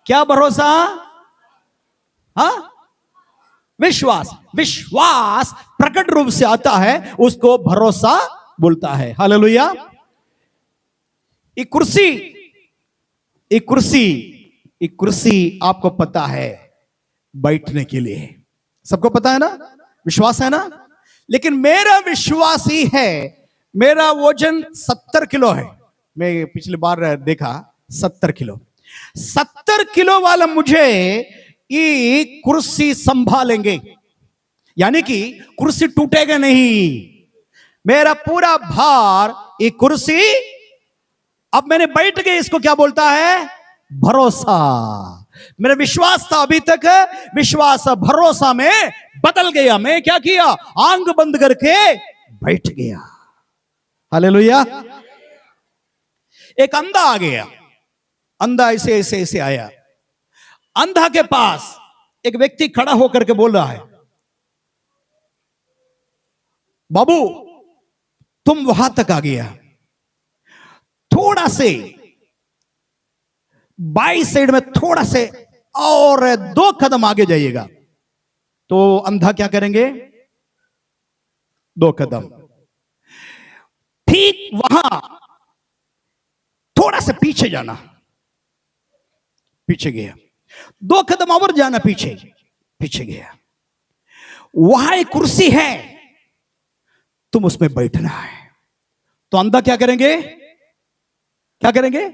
क्या भरोसा? हाँ, विश्वास। विश्वास प्रकट रूप से आता है, उसको भरोसा बोलता है। हालेलुया। एक कुर्सी, एक कुर्सी, एक कुर्सी आपको पता है बैठने के लिए, सबको पता है ना, विश्वास है ना। लेकिन मेरा विश्वास ही है, मेरा वजन 70 किलो है। मैं पिछली बार देखा 70 किलो, 70 किलो वाला मुझे ये कुर्सी संभालेंगे, यानी कि कुर्सी टूटेगा नहीं। मेरा पूरा भार ये कुर्सी, अब मैंने बैठ गए, इसको क्या बोलता है? भरोसा। मेरा विश्वास था अभी तक, विश्वास भरोसा में बदल गया। मैं क्या किया? आंख बंद करके बैठ गया। हालेलुया। एक अंधा आ गया, अंधा ऐसे ऐसे ऐसे आया। अंधा के पास एक व्यक्ति खड़ा होकर के बोल रहा है, बाबू तुम वहां तक आ गया, थोड़ा से बाई साइड में थोड़ा से और 2 कदम आगे जाइएगा। तो अंधा क्या करेंगे? 2 कदम। ठीक वहां थोड़ा से पीछे जाना, पीछे गया। 2 कदम और जाना, पीछे, पीछे गया। वहां एक कुर्सी है, तुम उसमें बैठना है। तो अंधा क्या करेंगे? क्या करेंगे?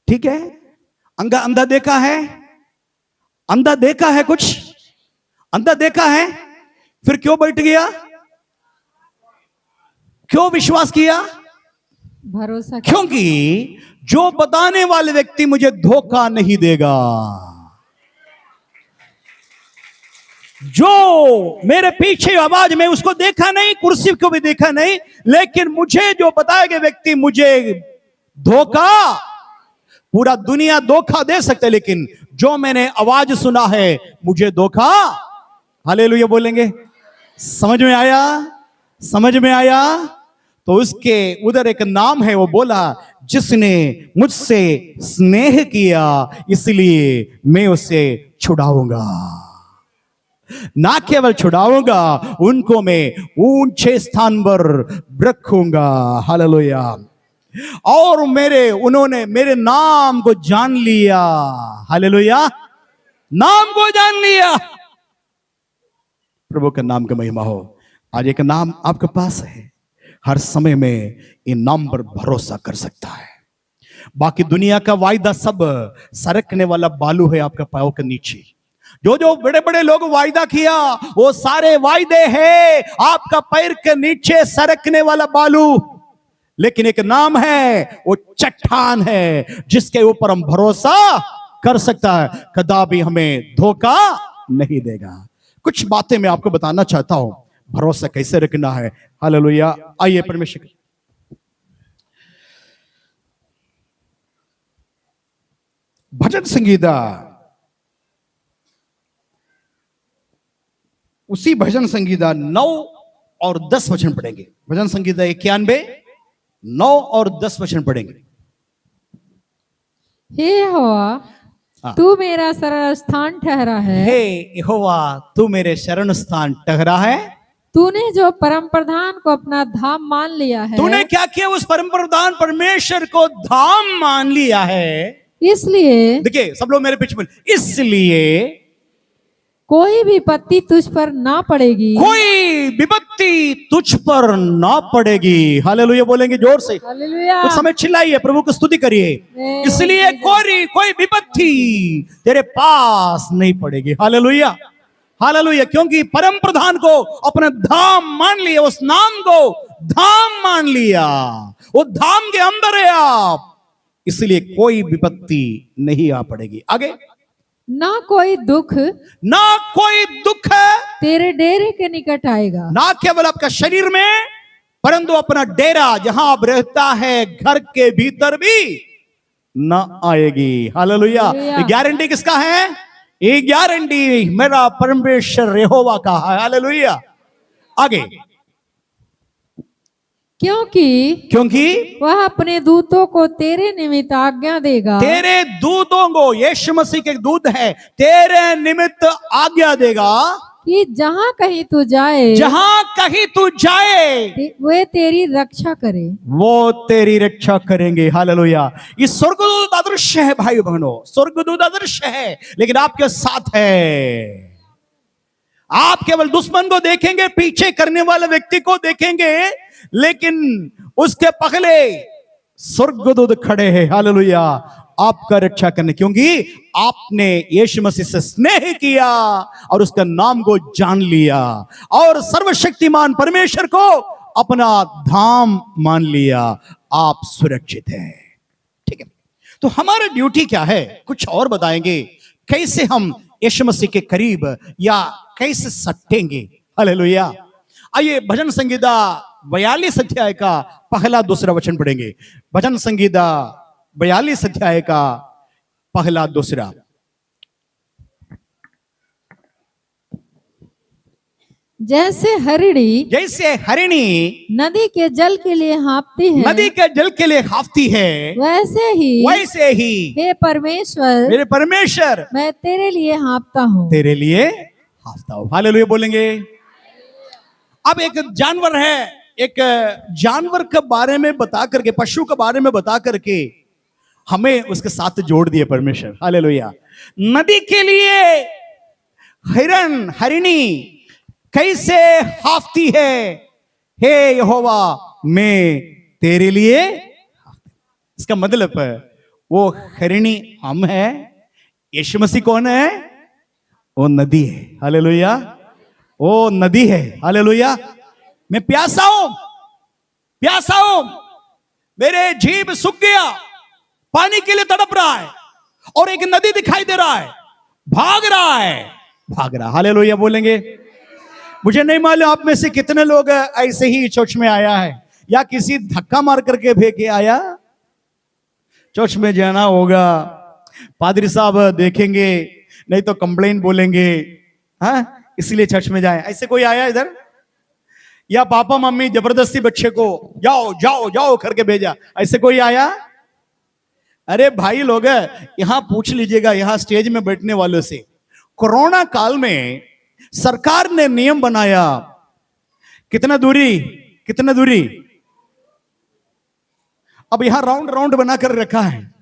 ठीक है, अंधा अंधा देखा है, अंधा देखा है, कुछ अंधा देखा है, फिर क्यों बैठ गया? क्यों विश्वास किया? भरोसा। क्योंकि जो बताने वाले व्यक्ति मुझे धोखा नहीं देगा, जो मेरे पीछे आवाज में उसको देखा नहीं, कुर्सी को भी देखा नहीं, लेकिन मुझे जो बताएगा व्यक्ति मुझे धोखा, पूरा दुनिया धोखा दे सकते, लेकिन जो मैंने आवाज सुना है मुझे धोखा। हालेलुया बोलेंगे। समझ में आया? समझ में आया? तो उसके उधर एक नाम है, वो बोला जिसने मुझसे स्नेह किया इसलिए मैं उसे छुड़ाऊंगा। ना केवल छुड़ाऊंगा, उनको मैं ऊंचे स्थान पर रखूंगा। हालेलुया। और उन्होंने मेरे नाम को जान लिया। हालेलुया। नाम को जान लिया। प्रभु का नाम का महिमा हो। आज एक नाम आपके पास है, हर समय में इन नाम पर भरोसा कर सकता है। बाकी दुनिया का वायदा सब सरकने वाला बालू है आपका पांव के नीचे। जो जो बड़े बड़े लोग वायदा किया वो सारे वायदे हैं आपका पैर के नीचे सरकने वाला बालू। लेकिन एक नाम है, वो चट्टान है जिसके ऊपर हम भरोसा कर सकता है, कदापि हमें धोखा नहीं देगा। कुछ बातें मैं आपको बताना चाहता हूं, भरोसा कैसे रखना है। हालेलुया। आइए परमेश्वर भजन संगीता, उसी भजन संगीता 9 और 10 वचन पढ़ेंगे। भजन संगीता 91 9 और 10 वचन पढ़ेंगे। हे यहोवा तू मेरा शरण स्थान ठहरा है। हे यहोवा तू मेरे शरण स्थान ठहरा है। तूने जो परम प्रधान को अपना धाम मान लिया है, तूने क्या किया? उस परम प्रधान परमेश्वर को धाम मान लिया है। इसलिए देखिए सब लोग मेरे पीछे बोले, इसलिए कोई भी विपत्ति तुझ पर ना पड़ेगी। कोई विपत्ति तुझ पर ना पड़ेगी। हालेलुया बोलेंगे जोर से। हालेलुया। कुछ समय चिल्लाइए, प्रभु की स्तुति करिए। इसलिए कोई विपत्ति तेरे पास नहीं पड़ेगी। Hallelujah hallelujah. क्योंकि परम प्रधान को अपना धाम मान लिया, उस नाम को धाम मान लिया, वो धाम के अंदर है आप, इसलिए कोई विपत्ति नहीं आ पड़ेगी। आगे, ना कोई दुख तेरे डेरे के निकट आएगा। ना केवल आपका शरीर में, परंतु अपना डेरा जहां आप रहता है घर के भीतर भी ना आएगी। हालेलुया। ये गारंटी किसका है? ये गारंटी मेरा परमेश्वर यहोवा का है। हालेलुया। आगे, क्योंकि वह अपने दूतों को तेरे निमित्त आज्ञा देगा। तेरे दूतों को, यीशु मसीह के दूत है, तेरे निमित्त आज्ञा देगा कि जहां कहीं तू जाए वे तेरी रक्षा करे। वो तेरी रक्षा करेंगे। हालेलुया। ये स्वर्गदूत अदृश्य है भाई बहनों, स्वर्गदूत अदृश्य है लेकिन आपके साथ है। आप केवल दुश्मन को देखेंगे, पीछे करने वाले व्यक्ति को देखेंगे, लेकिन उसके पगले स्वर्गदूत खड़े हैं। हालेलुया। आपका रक्षा करने, क्योंकि आपने यीशु मसीह से स्नेह किया और उसका नाम को जान लिया और सर्वशक्तिमान परमेश्वर को अपना धाम मान लिया। आप सुरक्षित हैं। ठीक है, तो हमारा ड्यूटी क्या है? कुछ और बताएंगे कैसे हम यीशु मसीह के करीब या कैसे सटेंगे। हालेलुया। आइए भजन संगीता 42 अध्याय का पहला दूसरा वचन पढ़ेंगे। भजन संगीता 42 अध्याय का पहला दूसरा। जैसे हरिणी नदी के जल के लिए हाँफती है, वैसे ही हे परमेश्वर, मेरे परमेश्वर, मैं तेरे लिए हाँफता हूँ। हालेलुया बोलेंगे। अब एक जानवर है, एक जानवर के बारे में बता करके, पशु के बारे में बता करके हमें उसके साथ जोड़ दिए परमेश्वर। हालेलुया। नदी के लिए हरिणी कैसे हाँफती है, हे यहोवा मैं तेरे लिए। इसका मतलब है वो हरिणी हम है, यीशु मसीह कौन है? वो नदी है। हालेलुया। वो नदी है। हालेलुया। मैं प्यासा हूं, मेरे जीभ सूख गया, पानी के लिए तड़प रहा है और एक नदी दिखाई दे रहा है, भाग रहा। हालेलुया बोलेंगे। मुझे नहीं मालूम आप में से कितने लोग ऐसे ही चर्च में आया है या किसी धक्का मार करके भेके आया। चर्च में जाना होगा, पादरी साहब देखेंगे नहीं तो कंप्लेन बोलेंगे, हाँ इसलिए चर्च में जाए। ऐसे कोई आया इधर? या पापा मम्मी जबरदस्ती बच्चे को जाओ जाओ जाओ करके भेजा, ऐसे कोई आया? अरे भाई लोग, यहां पूछ लीजिएगा यहां स्टेज में बैठने वालों से, कोरोना काल में सरकार ने नियम बनाया, कितना दूरी, अब यहां राउंड बनाकर रखा है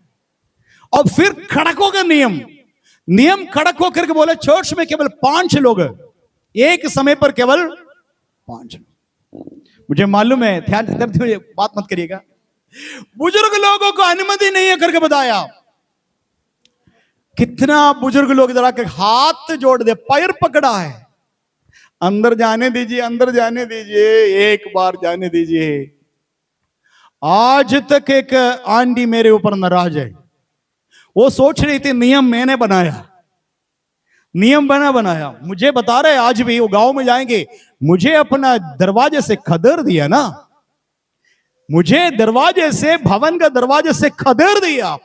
और फिर खड़क होकर नियम खड़क होकर के बोले चर्च में केवल 5 लोग, एक समय पर केवल 5 लोग। मुझे मालूम है, ध्यान से बात मत करिएगा, बुजुर्ग लोगों को अनुमति नहीं है करके बताया। कितना बुजुर्ग लोग इधर आकर हाथ जोड़ दे, पैर पकड़ा है, अंदर जाने दीजिए, एक बार जाने दीजिए। आज तक एक आंटी मेरे ऊपर नाराज है, वो सोच रही थी नियम मैंने बनाया, नियम बनाया, मुझे बता रहे आज भी वो गांव में जाएंगे, मुझे अपना दरवाजे से खदेड़ दिया ना, मुझे दरवाजे से, भवन का दरवाजे से खदेड़ दिया।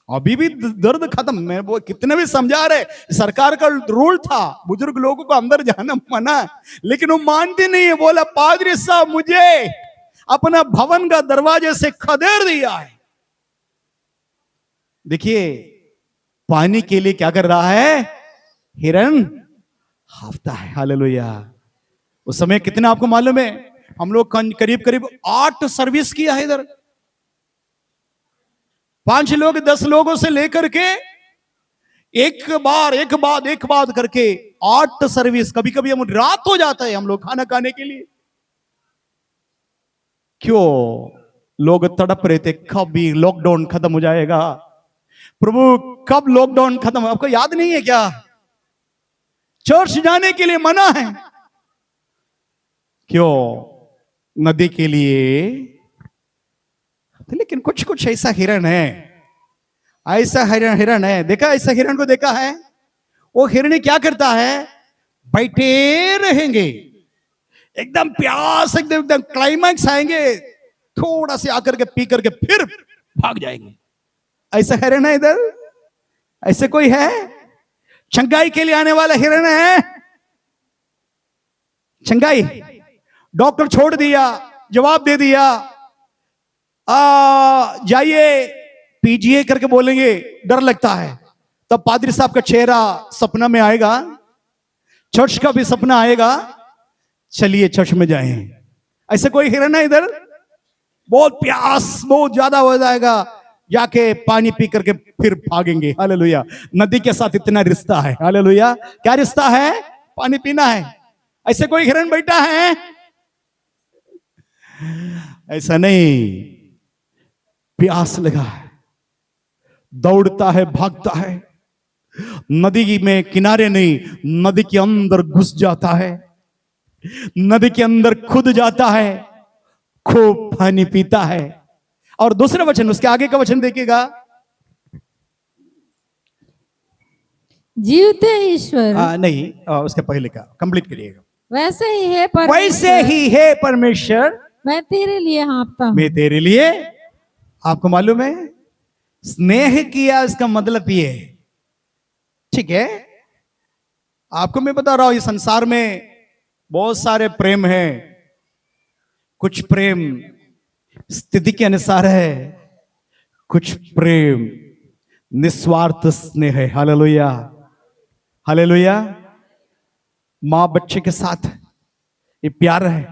अभी भी दर्द खत्म, मैं वो कितने भी समझा रहे, सरकार का रूल था बुजुर्ग लोगों को अंदर जाना मना, लेकिन वो मानती नहीं है। बोला पादरी साहब मुझे अपना भवन का दरवाजे से खदेड़ दिया है। देखिए पानी के लिए क्या कर रहा है? हिरन हाँफता है। हालेलुया। उस समय कितना आपको मालूम है? हम लोग करीब करीब 8 सर्विस किया है इधर। 5 लोग 10 लोगों से लेकर के एक बार करके 8 सर्विस। कभी कभी हम रात हो जाता है हम लोग खाना खाने के लिए। क्यों? लोग तड़प रहे थे कब भी लॉकडाउन खत्म हो जाएगा। प्रभु कब लॉकडाउन खत्म? आपको याद नहीं है क्या? चर्च जाने के लिए मना है। क्यों? नदी के लिए। लेकिन कुछ कुछ ऐसा हिरण है, ऐसा हिरण है। देखा ऐसा हिरण को देखा है? वो हिरण क्या करता है? बैठे रहेंगे एकदम प्यास, एकदम क्लाइमैक्स आएंगे, थोड़ा से आकर के पी करके फिर भाग जाएंगे। ऐसा हिरण है इधर? ऐसे कोई है? चंगाई के लिए आने वाला हिरण है। चंगाई डॉक्टर छोड़ दिया, जवाब दे दिया, जाइए पीजिए करके बोलेंगे, डर लगता है। तब पादरी साहब का चेहरा सपना में आएगा, चर्च का भी सपना आएगा, चलिए चर्च में जाएं। ऐसे कोई हिरण है इधर? बहुत प्यास बहुत ज्यादा हो जाएगा, जाके पानी पी करके फिर भागेंगे। हालेलुया। नदी के साथ इतना रिश्ता है। हालेलुया। क्या रिश्ता है? पानी पीना है। ऐसे कोई हिरण बैठा है? ऐसा नहीं। प्यास लगा है, दौड़ता है, भागता है, नदी में किनारे नहीं, नदी के अंदर घुस जाता है, नदी के अंदर खुद जाता है, खूब पानी पीता है। और दूसरा वचन, उसके आगे का वचन देखिएगा, जीवते ईश्वर। नहीं, उसके पहले का कंप्लीट करिएगा। वैसे ही है परमेश्वर, मैं तेरे लिए हाँफता हूं। मैं तेरे लिए। आपको मालूम है स्नेह किया इसका मतलब ये है, ठीक है? आपको मैं बता रहा हूं, इस संसार में बहुत सारे प्रेम हैं। कुछ प्रेम स्थिति के अनुसार है, कुछ प्रेम निस्वार्थ स्नेह है। Hallelujah, hallelujah. मां बच्चे के साथ ये प्यार है।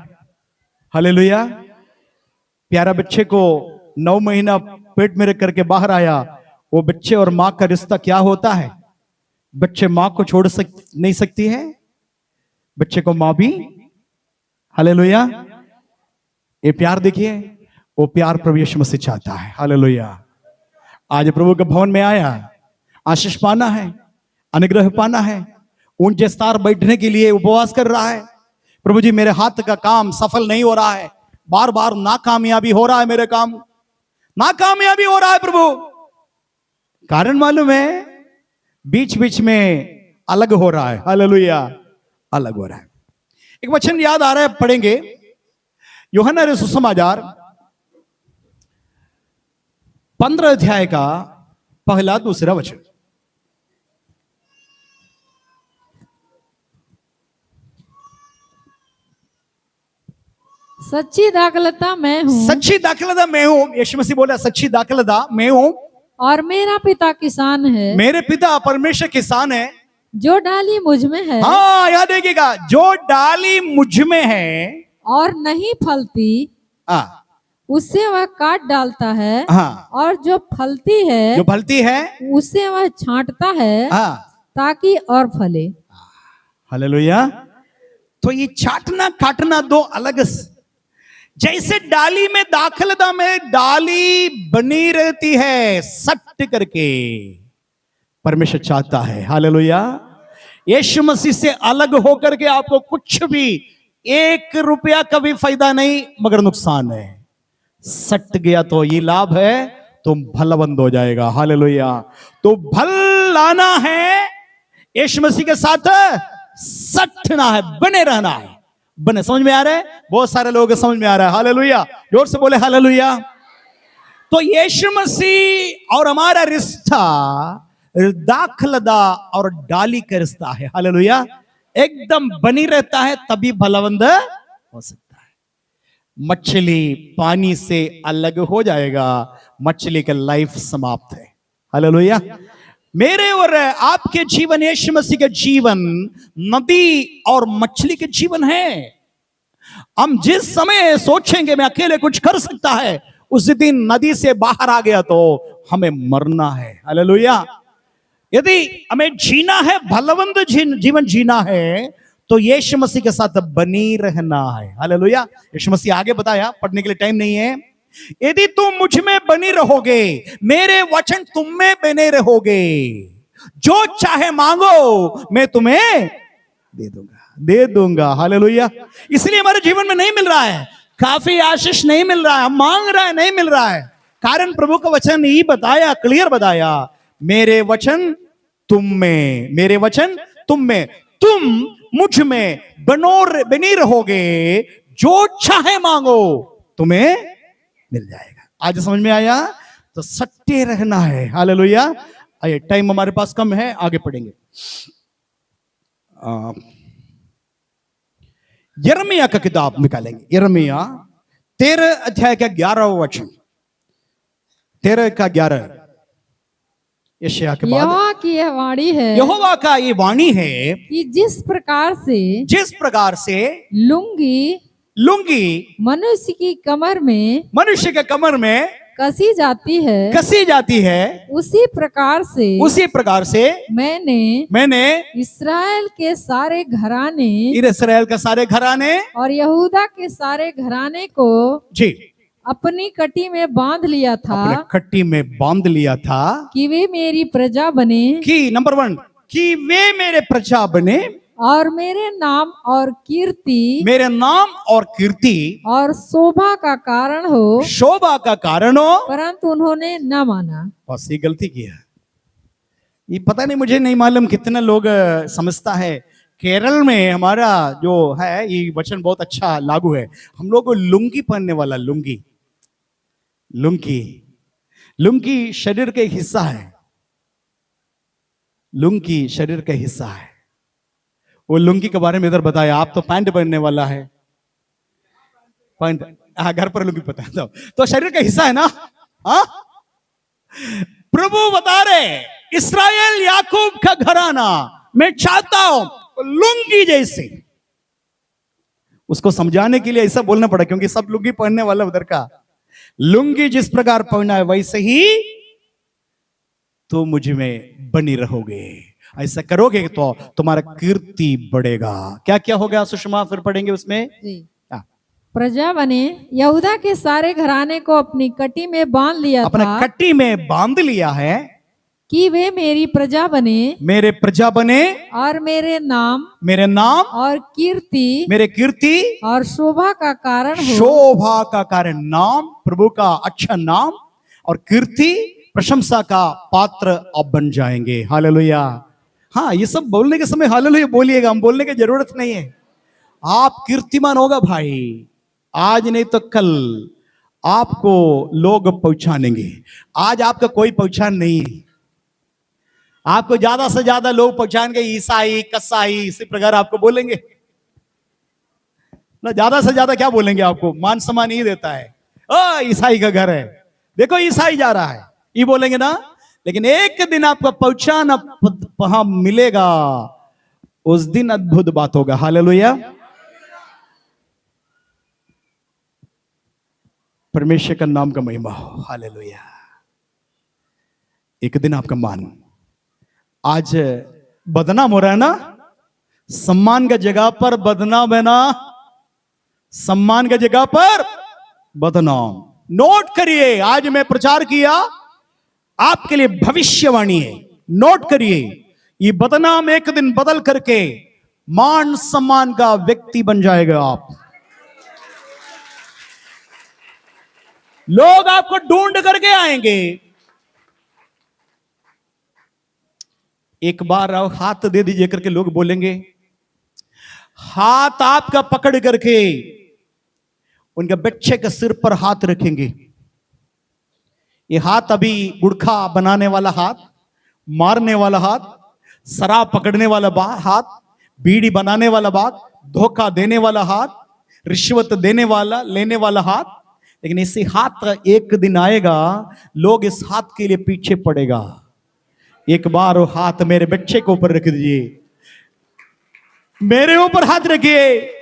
हालेलुया। प्यारा बच्चे को 9 महीना पेट में रख करके बाहर आया, वो बच्चे और मां का रिश्ता क्या होता है? बच्चे मां को छोड़ नहीं सकती है, बच्चे को मां भी। हालेलुया। ये प्यार देखिए, वो प्यार प्रभु यीशु मसीह चाहता है। हालेलुया। आज प्रभु के भवन में आया, आशीष पाना है, अनुग्रह पाना है, ऊंचे स्थान बैठने के लिए उपवास कर रहा है। प्रभु जी मेरे हाथ का काम सफल नहीं हो रहा है, बार बार नाकामयाबी हो रहा है, मेरे काम नाकामयाबी हो रहा है प्रभु। कारण मालूम है? बीच बीच में अलग हो रहा है। हालेलुया, अलग हो रहा है। एक वचन याद आ रहा है, पढ़ेंगे। यूहन्ना रचित सुसमाचार 15 अध्याय का पहला दूसरा वचन। सच्ची दाखलता मैं हूँ। सच्ची दाखलता मैं हूं। यीशु मसीह बोला सच्ची दाखलता मैं हूं, और मेरा पिता किसान है। मेरे पिता परमेश्वर किसान है। जो डाली मुझ में है, हाँ याद देखिएगा, जो डाली मुझ में है और नहीं फलती, उससे वह काट डालता है। हाँ। और जो फलती है उससे वह छांटता है, हाँ, ताकि और फले। हालेलुया। तो ये छाटना काटना दो अलग। जैसे डाली में दाखलता में डाली बनी रहती है सट करके, परमेश्वर चाहता है। हालेलुया। यीशु मसीह से अलग होकर के आपको कुछ भी 1 रुपया का भी फायदा नहीं, मगर नुकसान है। सट गया तो ये लाभ है, तुम भलबंद हो जाएगा। हालेलुया। तो भल लाना है, यीशु मसीह के साथ सटना है, बने रहना है। बने, समझ में आ रहा है? बहुत सारे लोगों को समझ में आ रहा है। हालेलुया। जोर से बोले हालेलुया। तो यीशु मसीह और हमारा रिश्ता दाखलदा और डाली का रिश्ता है। हालेलुया। एकदम बनी रहता है, तभी भलावंद हो सकता है। मछली पानी से अलग हो जाएगा, मछली का लाइफ समाप्त है। हालेलुया। मेरे और आपके जीवन, यीशु मसीह के जीवन नदी और मछली के जीवन है। हम जिस समय सोचेंगे मैं अकेले कुछ कर सकता है, उस दिन नदी से बाहर आ गया तो हमें मरना है। हालेलुया। यदि हमें जीना है, भलवंत जीवन जीना है, तो यीशु मसीह के साथ बनी रहना है। हालेलुया। यीशु मसीह आगे बताया, पढ़ने के लिए टाइम नहीं है। यदि तुम मुझ में बनी रहोगे, मेरे वचन तुम में बने रहोगे, जो चाहे मांगो मैं तुम्हें दे दूंगा। हालेलुया। इसलिए हमारे जीवन में नहीं मिल रहा है, काफी आशीष नहीं मिल रहा है, हम मांग रहा है नहीं मिल रहा है, कारण प्रभु का वचन ही बताया, क्लियर बताया, मेरे वचन तुम में, मेरे वचन तुम में, तुम मुझ में बनी रहोगे, जो चाहे मांगो तुम्हें मिल जाएगा। आज समझ में आया? तो सट्टे रहना है। हालेलुया। आइए, टाइम हमारे पास कम है, आगे पढ़ेंगे। यिर्मयाह का किताब निकालेंगे। यिर्मयाह 13 अध्याय का 11वां वचन, 13 का 11। यशायाह के बाद यहोवा की यह वाणी है, यहोवा का ये वाणी है कि जिस प्रकार से लुंगी मनुष्य की कमर में, मनुष्य के कमर में कसी जाती है, उसी प्रकार से मैंने इस्राएल के सारे घराने और यहूदा के सारे घराने को जी अपनी कटी में बांध लिया था, अपने कट्टी में बांध लिया था, कि वे मेरी प्रजा बने, कि नंबर 1 कि वे मेरे प्रजा बने, और मेरे नाम और कीर्ति और शोभा का कारण हो, परंतु उन्होंने न माना। बस ये गलती किया। ये पता नहीं, मुझे नहीं मालूम कितने लोग समझता है। केरल में हमारा जो है ये वचन बहुत अच्छा लागू है। हम लोग को लुंगी पहनने वाला, लुंगी शरीर का हिस्सा है, लुंगी शरीर का हिस्सा है। वो लुंगी के बारे में इधर बताया। आप तो पैंट पहनने वाला है, पैंट घर पर लुंगी पता तो शरीर का हिस्सा है ना। हाँ, प्रभु बता रहे, इस्राएल याकूब का घराना मैं चाहता हूं लुंगी जैसे। उसको समझाने के लिए ऐसा बोलना पड़ा, क्योंकि सब लुंगी पहनने वाला उधर का। लुंगी जिस प्रकार पहना है वैसे ही तो मुझ में बनी रहोगे। ऐसा करोगे तो तुम्हारा कीर्ति बढ़ेगा। क्या क्या हो गया सुषमा, फिर पढ़ेंगे उसमें। प्रजा बने, यहूदा के सारे घराने को अपनी कटी में बांध लिया अपने था, कटी में बांध लिया है, कि वे मेरी प्रजा बने, और मेरे नाम और कीर्ति और शोभा का कारण नाम, प्रभु का अच्छा नाम और कीर्ति, प्रशंसा का पात्र अब बन जाएंगे। हालेलुया। हाँ, ये सब बोलने के समय हालेलुया बोलिएगा, हम बोलने की जरूरत नहीं है। आप कीर्तिमान होगा भाई, आज नहीं तो कल आपको लोग पहचानेंगे। आज आपका कोई पहचान नहीं है, आपको ज्यादा से ज्यादा लोग पहचानेंगे ईसाई, कसाई, इसी प्रकार आपको बोलेंगे ना। ज्यादा से ज्यादा क्या बोलेंगे? आपको मान सम्मान ही देता है। ईसाई का घर है, देखो ईसाई जा रहा है, ये बोलेंगे ना। लेकिन एक दिन आपका पहचान वहां मिलेगा, उस दिन अद्भुत बात होगा। हालेलुया। परमेश्वर का नाम का महिमा हो। हालेलुया। एक दिन आपका मान, आज बदनाम हो रहा है ना, सम्मान का जगह पर बदनाम है ना, सम्मान का जगह पर बदनाम। नोट करिए, आज मैं प्रचार किया आपके लिए भविष्यवाणी है, नोट करिए। ये बदनाम एक दिन बदल करके मान सम्मान का व्यक्ति बन जाएगा आप। लोग आपको ढूंढ करके आएंगे। एक बार आओ, हाथ दे दीजिए करके लोग बोलेंगे, हाथ आपका पकड़ करके उनके बच्चे के सिर पर हाथ रखेंगे। ये हाथ अभी गुड़खा बनाने वाला हाथ, मारने वाला हाथ, शराब पकड़ने वाला हाथ, बीड़ी बनाने वाला हाथ, धोखा देने वाला हाथ, रिश्वत देने वाला, लेने वाला हाथ। लेकिन इसी हाथ का एक दिन आएगा, लोग इस हाथ के लिए पीछे पड़ेगा। एक बार वो हाथ मेरे बच्चे के ऊपर रख दीजिए, मेरे ऊपर हाथ रखिए,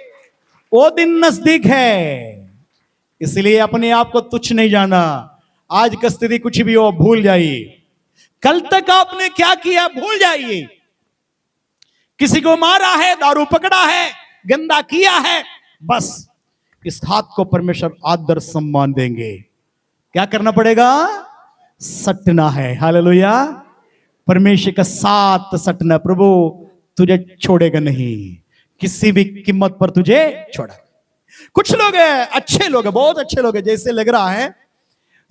वो दिन नजदीक है। इसलिए अपने आप को तुच्छ नहीं जाना। आज की स्थिति कुछ भी हो भूल जाइए। कल तक आपने क्या किया भूल जाइए। किसी को मारा है, दारू पकड़ा है, गंदा किया है, बस इस हाथ को परमेश्वर आदर सम्मान देंगे। क्या करना पड़ेगा? सटना है। हालेलुया। परमेश्वर का साथ सटना। प्रभु तुझे छोड़ेगा नहीं, किसी भी कीमत पर तुझे छोड़ा। कुछ लोग हैं, अच्छे लोग हैं, बहुत अच्छे लोग हैं, जैसे लग रहा है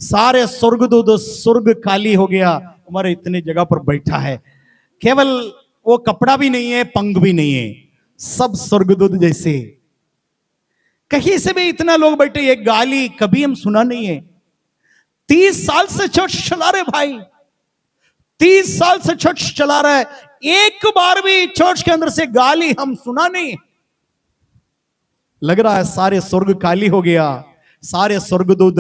सारे स्वर्गदूत, स्वर्ग खाली हो गया, हमारे इतनी जगह पर बैठा है, केवल वो कपड़ा भी नहीं है, पंख भी नहीं है, सब स्वर्गदूत जैसे। कहीं से भी इतना लोग बैठे, ये गाली कभी हम सुना नहीं है। 30 साल से चर्च चला रहे भाई, 30 साल से चर्च चला रहा है, एक बार भी चर्च के अंदर से गाली हम सुना नहीं। लग रहा है सारे स्वर्ग खाली हो गया, सारे स्वर्गदूत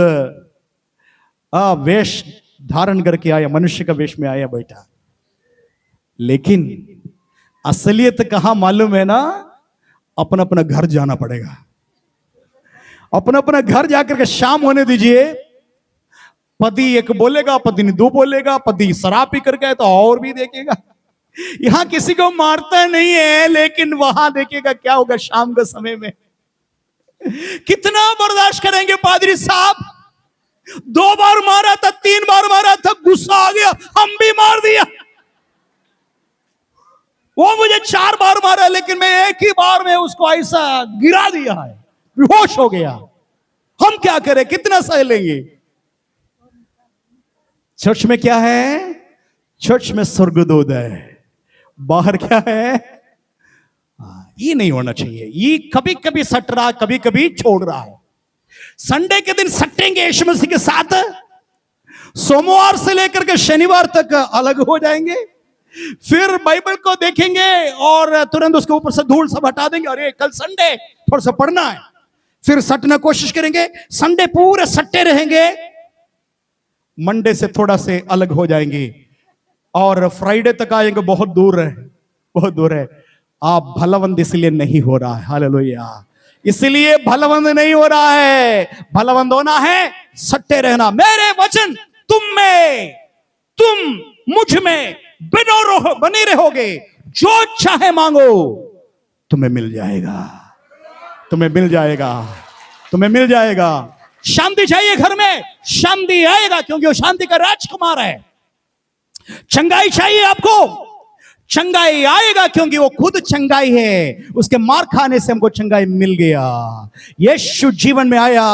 वेश धारण करके आया, मनुष्य का वेश में आया बैठा। लेकिन असलियत कहां मालूम है ना? अपना अपना घर जाना पड़ेगा। अपना अपना घर जाकर के शाम होने दीजिए। पति एक बोलेगा, पत्नी दो बोलेगा, पति शराब पी करके तो और भी देखेगा। यहां किसी को मारता नहीं है, लेकिन वहां देखेगा क्या होगा शाम के समय में। कितना बर्दाश्त करेंगे पादरी साहब? 2 बार मारा था, 3 बार मारा था, गुस्सा आ गया, हम भी मार दिया। वो मुझे 4 बार मारा, लेकिन मैं एक ही बार में उसको ऐसा गिरा दिया है, बेहोश हो गया। हम क्या करें, कितना सह लेंगे? चर्च में क्या है? चर्च में स्वर्गदूत है, बाहर क्या है? ये नहीं होना चाहिए। ये कभी कभी सट रहा, कभी कभी छोड़ रहा है। संडे के दिन सटेंगे यीशु मसीह के साथ, सोमवार से लेकर के शनिवार तक अलग हो जाएंगे, फिर बाइबल को देखेंगे और तुरंत उसके ऊपर से धूल सब हटा देंगे। अरे कल संडे, थोड़ा सा पढ़ना है, फिर सटना कोशिश करेंगे, संडे पूरे सट्टे रहेंगे, मंडे से थोड़ा से अलग हो जाएंगे और फ्राइडे तक आएंगे। बहुत दूर है, बहुत दूर है। आप भलावंत इसलिए नहीं हो रहा है। हालेलुया। इसलिए भलावंत नहीं हो रहा है। भलावंत होना है, सट्टे रहना। मेरे वचन तुम में, तुम मुझ में बने रहोगे, जो चाहे मांगो तुम्हें मिल जाएगा, तुम्हें मिल जाएगा, तुम्हें मिल जाएगा। शांति चाहिए घर में, शांति आएगा क्योंकि वो शांति का राजकुमार है। चंगाई चाहिए आपको, चंगाई आएगा क्योंकि वो खुद चंगाई है। उसके मार खाने से हमको चंगाई मिल गया। यीशु जीवन में आया,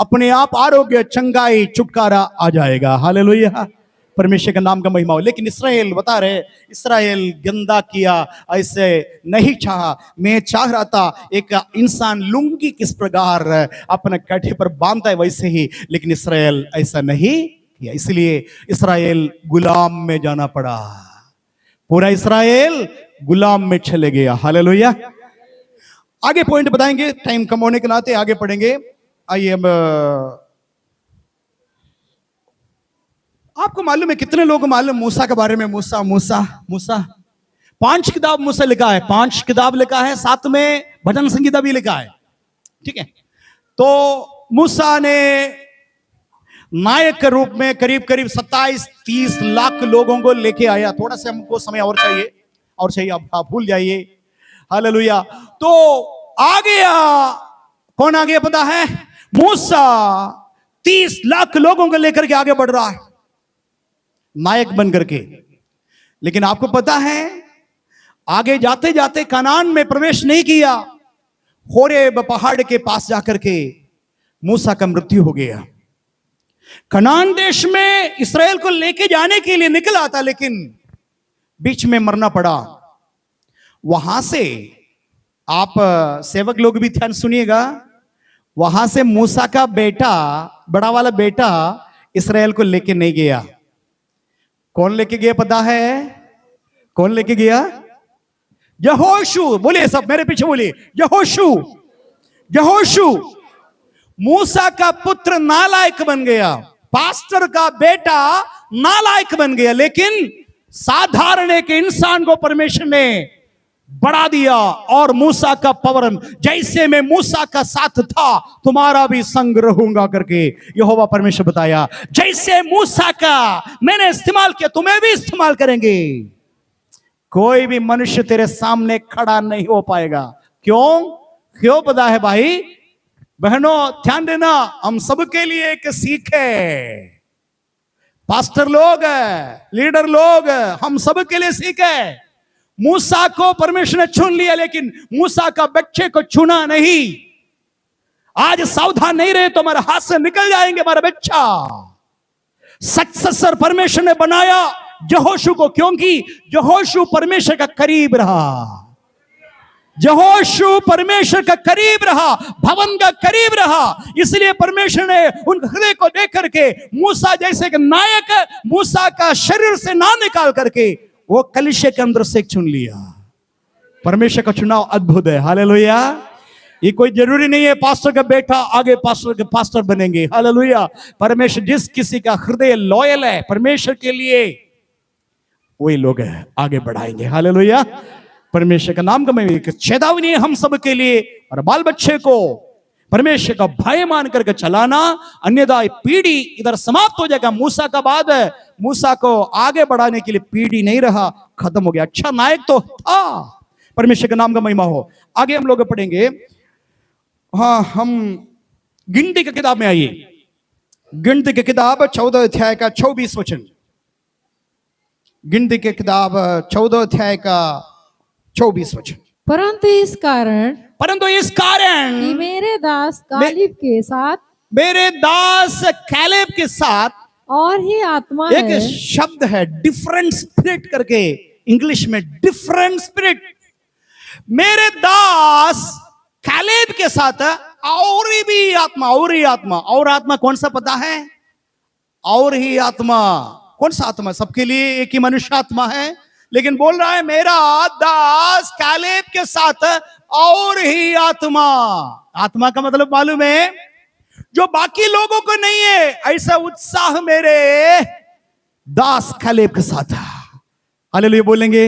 अपने आप आरोग्य, चंगाई, छुटकारा आ जाएगा। हालेलुया। परमेश्वर का नाम का महिमा हो। लेकिन इस्राएल बता रहे, इस्राएल गंदा किया, ऐसे नहीं चाहा। मैं चाह रहा था एक इंसान लुंगी किस प्रकार अपने कांधे पर बांधता है वैसे ही, लेकिन इस्राएल ऐसा नहीं किया। इसलिए इस्राएल गुलाम में जाना पड़ा। पूरा इस्राएल गुलाम में चले गया। हालेलुया। आगे पॉइंट बताएंगे, टाइम कम होने के नाते आगे पढ़ेंगे। आइए अब आपको मालूम है, कितने लोगों को मालूम मूसा के बारे में? मूसा मूसा मूसा 5 किताब मूसा लिखा है, 5 किताब लिखा है, साथ में भजन संगीता भी लिखा है। ठीक है। तो मूसा ने नायक के रूप में करीब करीब 27-30 लाख लोगों को लेके आया। थोड़ा सा हमको समय और चाहिए, और चाहिए, आप भूल जाइए। हालेलुया। तो आ गया, कौन आ गया पता है? मूसा 30 लाख लोगों को लेकर के आगे बढ़ रहा है, नायक बन करके। लेकिन आपको पता है, आगे जाते जाते कनान में प्रवेश नहीं किया। होरेब पहाड़ के पास जाकर के मूसा का मृत्यु हो गया। कनान देश में इस्राएल को लेके जाने के लिए निकला था, लेकिन बीच में मरना पड़ा। वहां से आप सेवक लोग भी ध्यान सुनिएगा, वहां से मूसा का बेटा, बड़ा वाला बेटा इस्राएल को लेके नहीं गया। कौन लेके गया पता है? कौन लेके गया? यहोशू। बोलिए सब, मेरे पीछे बोलिए, यहोशू। यहोशू मूसा का पुत्र नालायक बन गया, पास्टर का बेटा नालायक बन गया। लेकिन साधारण एक इंसान को परमेश्वर ने बढ़ा दिया और मूसा का पावर, जैसे मैं मूसा का साथ था तुम्हारा भी संग रहूंगा करके यहोवा परमेश्वर बताया। जैसे मूसा का मैंने इस्तेमाल किया तुम्हें भी इस्तेमाल करेंगे। कोई भी मनुष्य तेरे सामने खड़ा नहीं हो पाएगा। क्यों पता है भाई बहनों, ध्यान देना, हम सबके लिए एक सीख है। पास्टर लोग, लीडर लोग, हम सबके लिए सीख है। मूसा को परमेश्वर ने चुन लिया, लेकिन मूसा का बच्चे को चुना नहीं। आज सावधान नहीं रहे तो हमारे हाथ से निकल जाएंगे हमारा बच्चा। सक्सेसर परमेश्वर ने बनाया यहोशू को, क्योंकि यहोशू परमेश्वर का करीब रहा। यहोशू परमेश्वर का करीब रहा, भवन का करीब रहा। इसलिए परमेश्वर ने उन हृदय को देख करके मूसा जैसे कि नायक मूसा का शरीर से ना निकाल करके वो कलीसिया के अंदर से चुन लिया। परमेश्वर का चुनाव अद्भुत है। हालेलुया। ये कोई जरूरी नहीं है पास्टर का बेटा आगे पास्टर के पास्टर बनेंगे। हालेलुया। परमेश्वर जिस किसी का हृदय लॉयल है परमेश्वर के लिए, वही लोग है आगे बढ़ाएंगे। हालेलुया। परमेश्वर का नाम का मैं एक चेतावनी है हम सब के लिए, और बाल बच्चे को परमेश्वर का भय मान करके चलाना, अन्यथा पीढ़ी इधर समाप्त हो जाएगा। मूसा का बाद मूसा को आगे बढ़ाने के लिए पीढ़ी नहीं रहा, खत्म हो गया। अच्छा नायक तो था। परमेश्वर के नाम का महिमा हो। आगे हम लोग पढ़ेंगे। हाँ, हम गिनती की किताब में आइए। गिनती की किताब 14 अध्याय का 24 वचन। गिनती की किताब 14 अध्याय का 24 वचन। परंतु इस कारण कि मेरे दास कालेब के साथ और ही आत्मा एक है। शब्द है डिफरेंट स्पिरिट करके, इंग्लिश में डिफरेंट स्पिरिट। मेरे दास कालेब के साथ और भी आत्मा, और आत्मा कौन सा पता है? और ही आत्मा कौन सा आत्मा? सबके लिए एक ही मनुष्य आत्मा है, लेकिन बोल रहा है मेरा दास कालेब के साथ और ही आत्मा। आत्मा का मतलब मालूम है, जो बाकी लोगों को नहीं है, ऐसा उत्साह मेरे दास कालेब के साथ। हालेलुया बोलेंगे।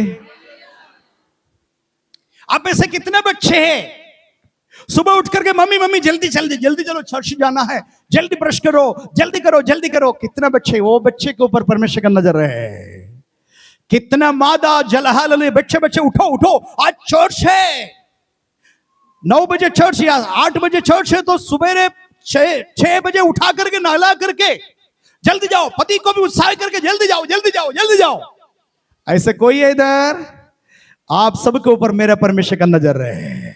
आप में से कितने बच्चे हैं सुबह उठ करके मम्मी जल्दी चलो चर्च जाना है, जल्दी ब्रश करो, जल्दी करो। कितना बच्चे, वो बच्चे के ऊपर परमेश्वर का नजर है। कितना मादा जलहाल, बच्चे उठो आज चर्च है। 9 बजे चर्च या 8 बजे चर्च है, तो सुबह 6 बजे उठा करके नहला करके जल्दी जाओ, पति को भी उत्साह करके जल्दी जाओ। ऐसे कोई है इधर? आप सबके ऊपर मेरा परमेश्वर का नजर है।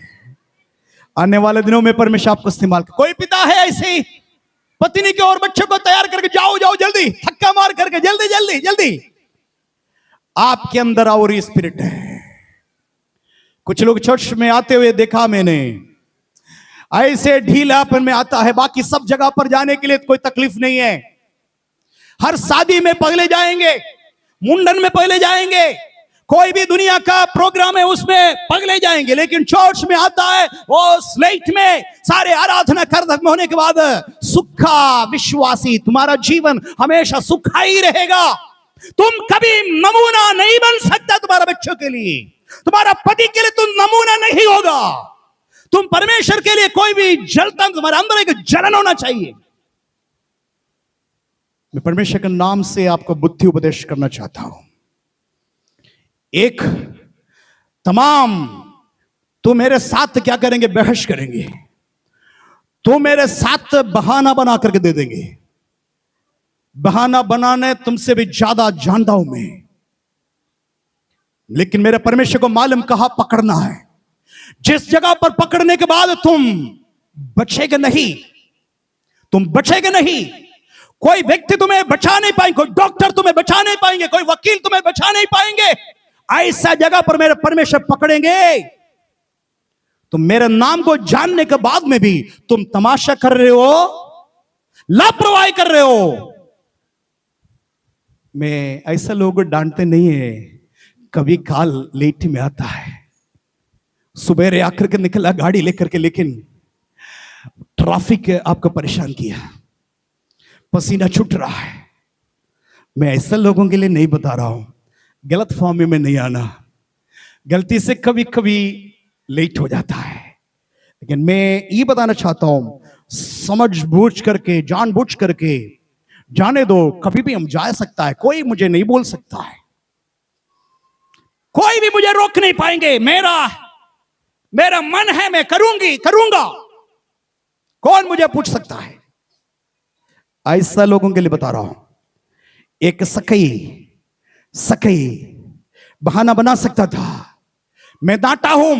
आने वाले दिनों में परमेश्वर आपको इस्तेमाल। कोई पिता है ऐसे ही पत्नी के और बच्चों को तैयार करके जाओ जल्दी, धक्का मार करके जल्दी। आपके अंदर और ही स्पिरिट है। कुछ लोग चर्च में आते हुए देखा मैंने, ऐसे ढीलापन में आता है। बाकी सब जगह पर जाने के लिए कोई तकलीफ नहीं है। हर शादी में पहले जाएंगे, मुंडन में पहले जाएंगे, कोई भी दुनिया का प्रोग्राम है उसमें पगले जाएंगे, लेकिन चर्च में आता है वो स्लेट में सारे आराधना खत्म होने के बाद सुखा विश्वासी। तुम्हारा जीवन हमेशा सुखा ही रहेगा। तुम कभी नमूना नहीं बन सकता तुम्हारा बच्चों के लिए, तुम्हारा पति के लिए तुम नमूना नहीं होगा। तुम परमेश्वर के लिए कोई भी जलता, तुम्हारे अंदर एक जलन होना चाहिए। मैं परमेश्वर के नाम से आपको बुद्धि उपदेश करना चाहता हूं। एक तमाम तो मेरे साथ क्या करेंगे? बहस करेंगे। तो मेरे साथ बहाना बना करके दे देंगे। बहाना बनाने तुमसे भी ज्यादा जानता हूं मैं, लेकिन मेरे परमेश्वर को मालूम कहां पकड़ना है। जिस जगह पर पकड़ने के बाद तुम बचेगे नहीं। कोई व्यक्ति तुम्हें बचा नहीं पाएंगे, कोई डॉक्टर तुम्हें बचा नहीं पाएंगे, कोई वकील तुम्हें बचा नहीं पाएंगे। ऐसा जगह पर मेरे परमेश्वर पकड़ेंगे। तुम मेरे नाम को जानने के बाद में भी तुम तमाशा कर रहे हो, लापरवाही कर रहे हो। मैं ऐसा लोगों को डांटते नहीं है। कभी काल लेट में आता है, सुबह आकर के निकला गाड़ी लेकर के, लेकिन ट्रैफिक आपको परेशान किया, पसीना छूट रहा है। मैं ऐसा लोगों के लिए नहीं बता रहा हूं, गलत फहमी में नहीं आना। गलती से कभी कभी लेट हो जाता है, लेकिन मैं ये बताना चाहता हूं, समझ बूझ करके, जानबूझ करके जाने दो, कभी भी हम जा सकता है, कोई मुझे नहीं बोल सकता है, कोई भी मुझे रोक नहीं पाएंगे। मेरा मन है, मैं करूंगा, कौन मुझे पूछ सकता है? ऐसा लोगों के लिए बता रहा हूं। एक सकई बहाना बना सकता था, मैं डांटा हूं,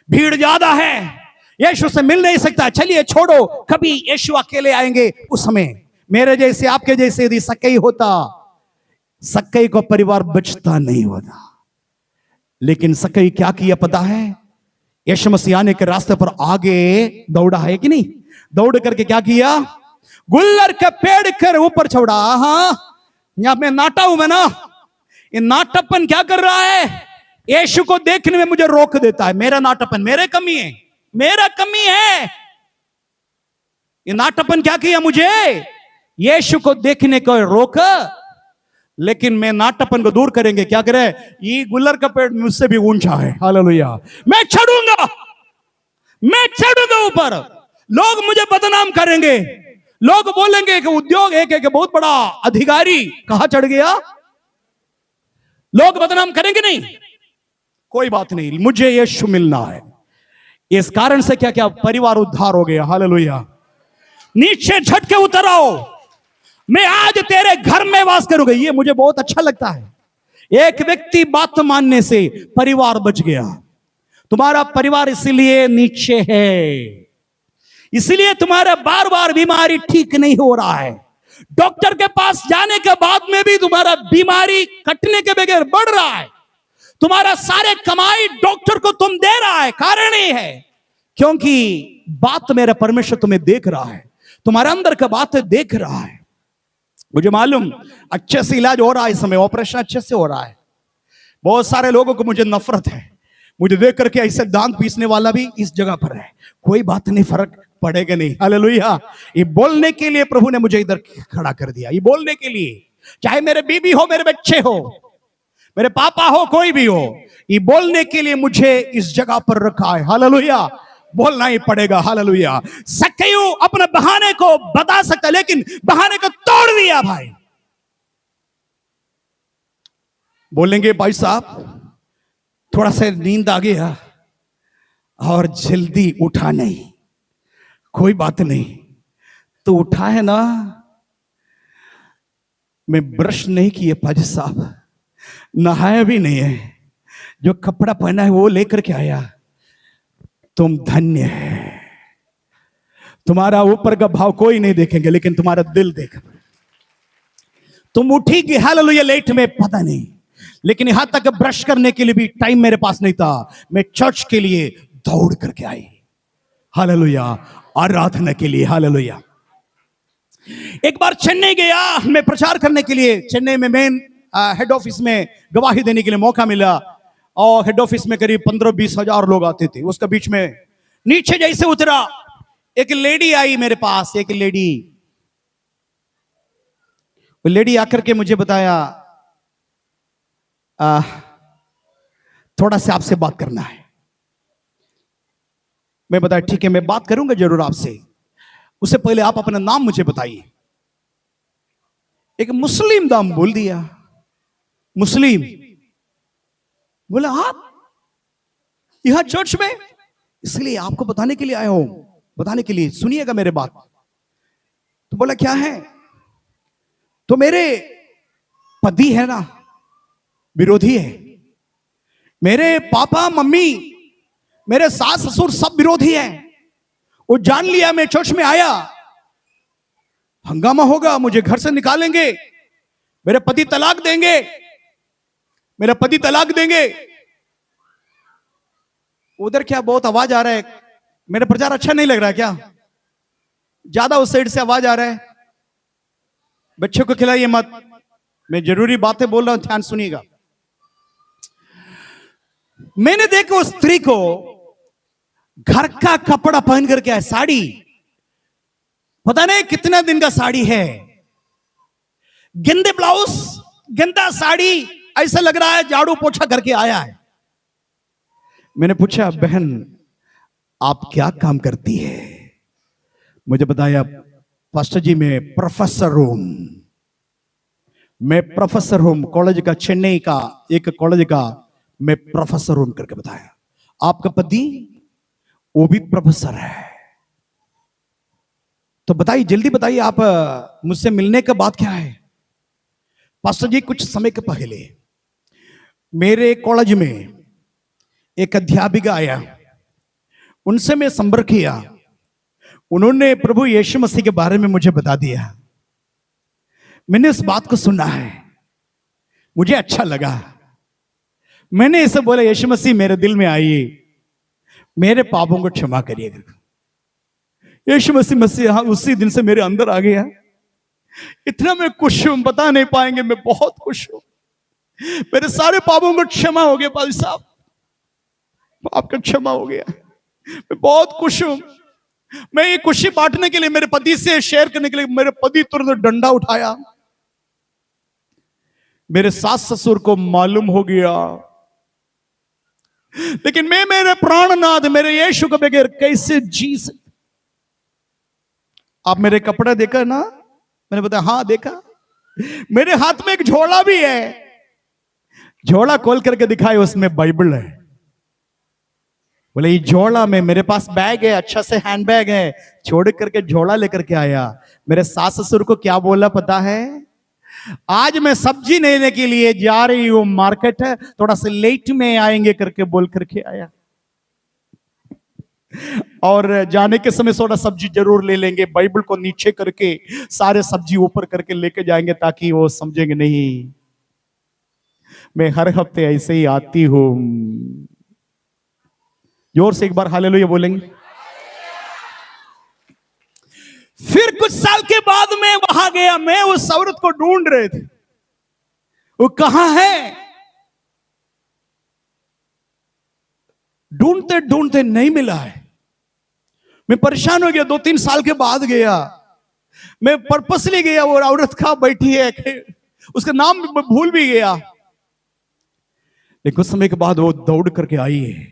भीड़ ज्यादा है, यीशु से मिल नहीं सकता, चलिए छोड़ो, कभी यीशु अकेले आएंगे। उस समय मेरे जैसे, आपके जैसे यदि सकई होता, सकई को परिवार बचता नहीं होता। लेकिन सकई क्या किया पता है? यीशु मसीह आने के रास्ते पर आगे दौड़ा है कि नहीं? दौड़ करके क्या किया? गुल्लर के पेड़ कर ऊपर चढ़ा। हाँ, यहां मैं नाटा हूं, मैं ना, ये नाटापन क्या कर रहा है? यीशु को देखने में मुझे रोक देता है। मेरा नाटापन, मेरा कमी है। ये नाटापन क्या किया मुझे? यीशु को देखने को रोक, लेकिन मैं नाटापन को दूर करेंगे क्या करे? ये गुल्लर का पेड़ मुझसे भी ऊंचा है, हालेलुया। मैं चढ़ूंगा ऊपर, लोग मुझे बदनाम करेंगे, लोग बोलेंगे कि उद्योग एक बहुत बड़ा अधिकारी कहां चढ़ गया। लोग बदनाम करेंगे नहीं, कोई बात नहीं, मुझे यीशु मिलना है। इस कारण से क्या क्या परिवार उद्धार हो गया, हालेलुया। नीचे झटके उतर आओ, मैं आज तेरे घर में वास करूंगा। ये मुझे बहुत अच्छा लगता है। एक व्यक्ति बात मानने से परिवार बच गया। तुम्हारा परिवार इसीलिए नीचे है, इसलिए तुम्हारा बार बार बीमारी ठीक नहीं हो रहा है। डॉक्टर के पास जाने के बाद में भी तुम्हारा बीमारी कटने के बगैर बढ़ रहा है। तुम्हारा सारे कमाई डॉक्टर को तुम दे रहा है, कारण ये है क्योंकि बात मेरा परमेश्वर तुम्हें देख रहा है, तुम्हारे अंदर का बात देख रहा है। मुझे मालूम अच्छे से इलाज हो रहा है, इस समय ऑपरेशन अच्छे से हो रहा है। बहुत सारे लोगों को मुझे नफरत है, मुझे देख करके ऐसे दांत पीसने वाला भी इस जगह पर है। कोई बात नहीं, फर्क पड़ेगा नहीं, हालेलुया। ये बोलने के लिए प्रभु ने मुझे इधर खड़ा कर दिया, ये बोलने के लिए, चाहे मेरे बीबी हो, मेरे बच्चे हो, मेरे पापा हो, कोई भी हो, ये बोलने के लिए मुझे इस जगह पर रखा है, हालेलुया। बोलना ही पड़ेगा, हालेलुया। सकैयू अपने बहाने को बता सकता, लेकिन बहाने को तोड़ दिया भाई। बोलेंगे भाई साहब थोड़ा सा नींद आ गया और जल्दी उठा नहीं, कोई बात नहीं, तो उठा है ना, मैं ब्रश नहीं किए पाजी साहब, नहाया भी नहीं है, जो कपड़ा पहना है वो लेकर के आया। तुम धन्य है, तुम्हारा ऊपर का भाव कोई नहीं देखेंगे, लेकिन तुम्हारा दिल देख। तुम उठेगी, हालेलुया, लेट में पता नहीं, लेकिन यहां तक ब्रश करने के लिए भी टाइम मेरे पास नहीं था। मैं चर्च के लिए दौड़ करके आई, हालेलुया, आराधना के लिए, हालेलुया। एक बार चेन्नई गया मैं प्रचार करने के लिए। चेन्नई में मेन हेड ऑफिस में गवाही देने के लिए मौका मिला, और हेड ऑफिस में करीब 15-20 हजार लोग आते थे। उसका बीच में नीचे जैसे उतरा, एक लेडी आई मेरे पास, एक लेडी आकर के मुझे बताया, थोड़ा सा आपसे बात करना है। मैं बताया ठीक है, मैं बात करूंगा जरूर आपसे, उससे पहले आप अपना नाम मुझे बताइए। एक मुस्लिम नाम बोल दिया, मुस्लिम। बोला आप यहां चर्च में? इसलिए आपको बताने के लिए आया हूं, बताने के लिए, सुनिएगा मेरे बात। तो बोला क्या है? तो मेरे पति है ना, विरोधी है, मेरे पापा मम्मी, मेरे सास ससुर सब विरोधी हैं। वो जान लिया मैं चर्च में आया, हंगामा होगा, मुझे घर से निकालेंगे, मेरे पति तलाक देंगे, मेरा पति तलाक देंगे। उधर क्या बहुत आवाज आ रहा है, मेरा प्रचार अच्छा नहीं लग रहा है क्या? ज्यादा उस साइड से आवाज आ रहा है। बच्चों को खिलाइए मत, मैं जरूरी बातें बोल रहा हूं, ध्यान सुनिएगा। मैंने देखा उस स्त्री को घर का कपड़ा पहन करके आया, साड़ी, पता नहीं कितना दिन का साड़ी है, गंदे ब्लाउज, गंदा साड़ी, ऐसा लग रहा है झाड़ू पोछा करके आया है। मैंने पूछा, बहन आप क्या काम करती है? मुझे बताया, पास्टर जी मैं प्रोफेसर हूं। मैं प्रोफेसर हूं कॉलेज का, चेन्नई का एक कॉलेज का मैं प्रोफेसर हूं करके बताया। आपका पति वो भी प्रोफेसर है। तो बताइए, जल्दी बताइए, आप मुझसे मिलने का बात क्या है? पास्टर जी कुछ समय के पहले मेरे कॉलेज में एक अध्यापिका आया, उनसे मैं संपर्क किया। उन्होंने प्रभु यीशु मसीह के बारे में मुझे बता दिया। मैंने इस बात को सुना है, मुझे अच्छा लगा। मैंने इसे बोला, यीशु मसीह मेरे दिल में आइए, मेरे पापों को क्षमा करिए। यीशु मसीह हाँ उसी दिन से मेरे अंदर आ गया। इतना मैं खुश हूं, बता नहीं पाएंगे, मैं बहुत खुश हूं। मेरे सारे पापों को क्षमा हो गया पाल साहब, आपका क्षमा हो गया। मैं बहुत खुश हूं। मैं ये खुशी बांटने के लिए, मेरे पति से शेयर करने के लिए, मेरे पति तुरंत डंडा उठाया। मेरे सास ससुर को मालूम हो गया, लेकिन मैं मेरे प्राणनाथ मेरे यीशु के बगैर कैसे जी सकता। आप मेरे कपड़े देखा ना? मैंने बताया हाँ देखा। मेरे हाथ में एक झोला भी है, झोला खोल करके दिखाए, उसमें बाइबल है। बोले ये झोला में, मेरे पास बैग है, अच्छा से हैंड बैग है, छोड़ करके झोला लेकर के आया। मेरे सास ससुर को क्या बोला पता है? आज मैं सब्जी लेने के लिए जा रही हूं मार्केट, है थोड़ा सा लेट में आएंगे करके बोल करके आया। और जाने के समय थोड़ा सब्जी जरूर ले लेंगे, बाइबल को नीचे करके सारे सब्जी ऊपर करके लेके जाएंगे ताकि वो समझेंगे नहीं मैं हर हफ्ते ऐसे ही आती हूं। जोर से एक बार हालेलुया बोलेंगे। फिर कुछ साल के बाद मैं वहां गया, मैं उस औरत को ढूंढ रहे थे, वो कहां है? ढूंढते ढूंढते नहीं मिला है। मैं परेशान हो गया। 2-3 साल के बाद गया, मैं पर्पसली गया, वो औरत कहां बैठी है, उसका नाम मैं भूल भी गया। लेकिन कुछ समय के बाद वो दौड़ करके आई है,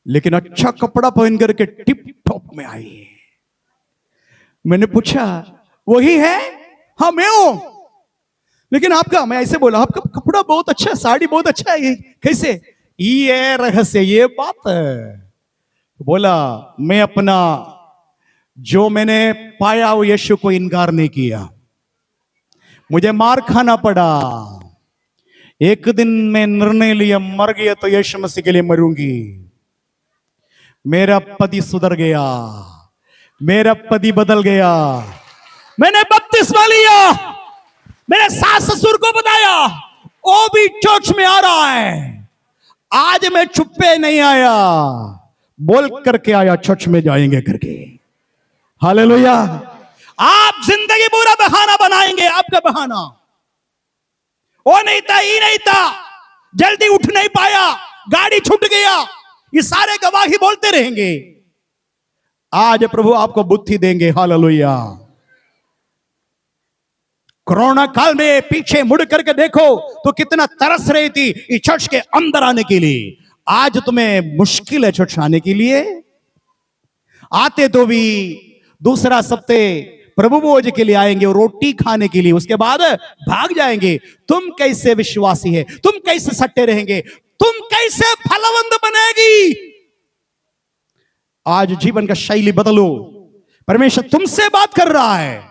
लेकिन अच्छा कपड़ा पहन करके टिप टॉप में आई है। मैंने पूछा वही है? हाँ मैं हूं। लेकिन आपका, मैं ऐसे बोला, आपका कपड़ा बहुत अच्छा है, साड़ी बहुत अच्छा है, ये कैसे? ये रहस्य, ये बात है। बोला मैं अपना जो मैंने पाया वो यीशु को इनकार नहीं किया, मुझे मार खाना पड़ा। एक दिन मैं निर्णय लिया, मर गया तो यीशु मसीह के लिए मरूंगी। मेरा पति सुधर गया, मेरा पति बदल गया। मैंने बपतिस्मा लिया, मेरे सास ससुर को बताया, वो भी चर्च में आ रहा है। आज मैं चुप्पे नहीं आया, बोल करके आया, चर्च में जाएंगे करके। हालेलुया। आप जिंदगी पूरा बहाना बनाएंगे, आपका बहाना वो नहीं था, ये नहीं था, जल्दी उठ नहीं पाया, गाड़ी छूट गया, ये सारे गवाही बोलते रहेंगे। आज प्रभु आपको बुद्धि देंगे। हालेलुया। कोरोना काल में पीछे मुड़ करके देखो तो कितना तरस रही थी इस चर्च के अंदर आने के लिए। आज तुम्हें मुश्किल है चर्च आने के लिए, आते तो भी दूसरा सप्ते प्रभु भोज के लिए आएंगे, रोटी खाने के लिए, उसके बाद भाग जाएंगे। तुम कैसे विश्वासी है? तुम कैसे सट्टे रहेंगे? तुम कैसे फलवंत बनेगी? आज जीवन का शैली बदलो। परमेश्वर तुमसे बात कर रहा है,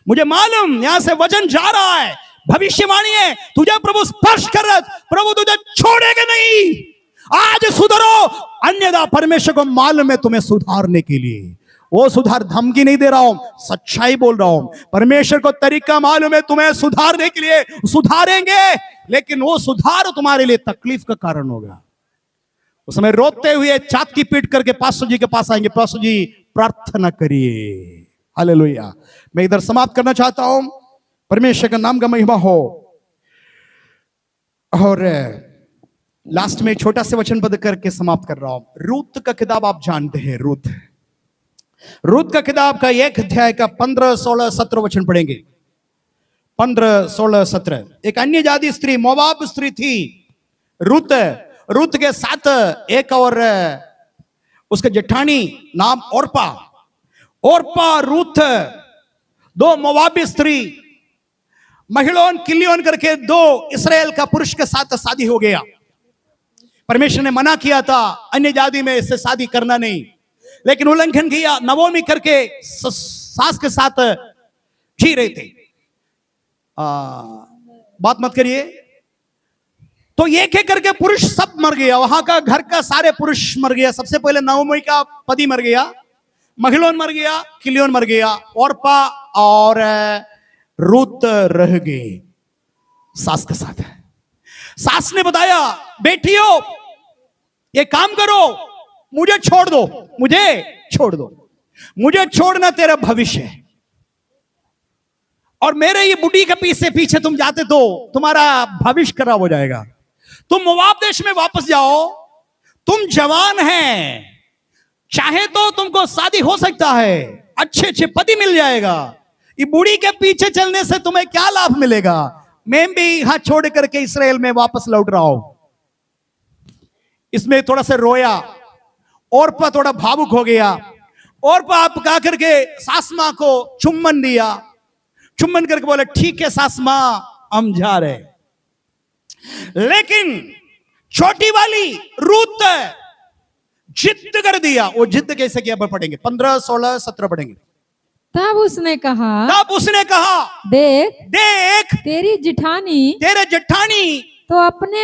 मुझे मालूम यहां से वचन जा रहा है, भविष्यवाणी है, तुझे प्रभु स्पर्श कर रहा, प्रभु तुझे छोड़ेगा नहीं। आज सुधरो, अन्यथा परमेश्वर को मालूम है तुम्हें सुधारने के लिए। वो सुधार, धमकी नहीं दे रहा हूं, सच्चाई बोल रहा हूं। परमेश्वर को तरीका मालूम है तुम्हें सुधारने के लिए, सुधारेंगे, लेकिन वो सुधार तुम्हारे लिए तकलीफ का कारण होगा। उस समय रोते हुए छाती पीट करके पास्टर जी के पास आएंगे, पास्टर जी प्रार्थना करिए। हालेलुया। मैं इधर समाप्त करना चाहता हूं, परमेश्वर का नाम का महिमा हो। और लास्ट में छोटा से वचन पद करके समाप्त कर रहा हूं। रूत का किताब आप जानते हैं, रूत का किताब का 1 अध्याय का 15, 16, 17 वचन पढ़ेंगे। 15, 16, 17। एक अन्य जाति स्त्री, मोवाब स्त्री थी रूत। रूत के साथ एक और उसके जेठानी नाम ओरपा, रूत, दो मोवाबी स्त्री, महिलोन किलियोन करके दो इस्राएल का पुरुष के साथ शादी हो गया। परमेश्वर ने मना किया था अन्य जाति में इससे शादी करना नहीं, लेकिन उल्लंघन किया। नवोमी करके सास के साथ जी रहे थे। बात मत करिए। तो एक एक करके पुरुष सब मर गया, वहां का घर का सारे पुरुष मर गया। सबसे पहले नवोमी का पति मर गया, महिलोन मर गया, किलियोन मर गया, ओरपा और रूत रह गए सास के साथ। सास ने बताया, बेटियों ये काम करो, मुझे छोड़ दो, मुझे छोड़ दो, मुझे छोड़ना तेरा भविष्य है, और मेरे ये बुढ़ी के पीछे पीछे तुम जाते तो तुम्हारा भविष्य खराब हो जाएगा। तुम मोवाब देश में वापस जाओ, तुम जवान हैं, चाहे तो तुमको शादी हो सकता है, अच्छे अच्छे पति मिल जाएगा। ये बूढ़ी के पीछे चलने से तुम्हें क्या लाभ मिलेगा? मैं भी यहां छोड़ करके इस्राएल में वापस लौट रहा हूं। इसमें थोड़ा सा रोया, ओरपा थोड़ा भावुक हो गया। ओरपा आप गा करके सास मां को चुम्बन दिया, चुम्बन करके बोले ठीक है सास मां हम जा रहे। लेकिन छोटी वाली रूत जिद कर दिया। वो जिद कैसे किया पढ़ेंगे, 15, 16, 17 पढ़ेंगे। तब उसने कहा देख देख तेरी जेठानी तेरे जेठानी तो अपने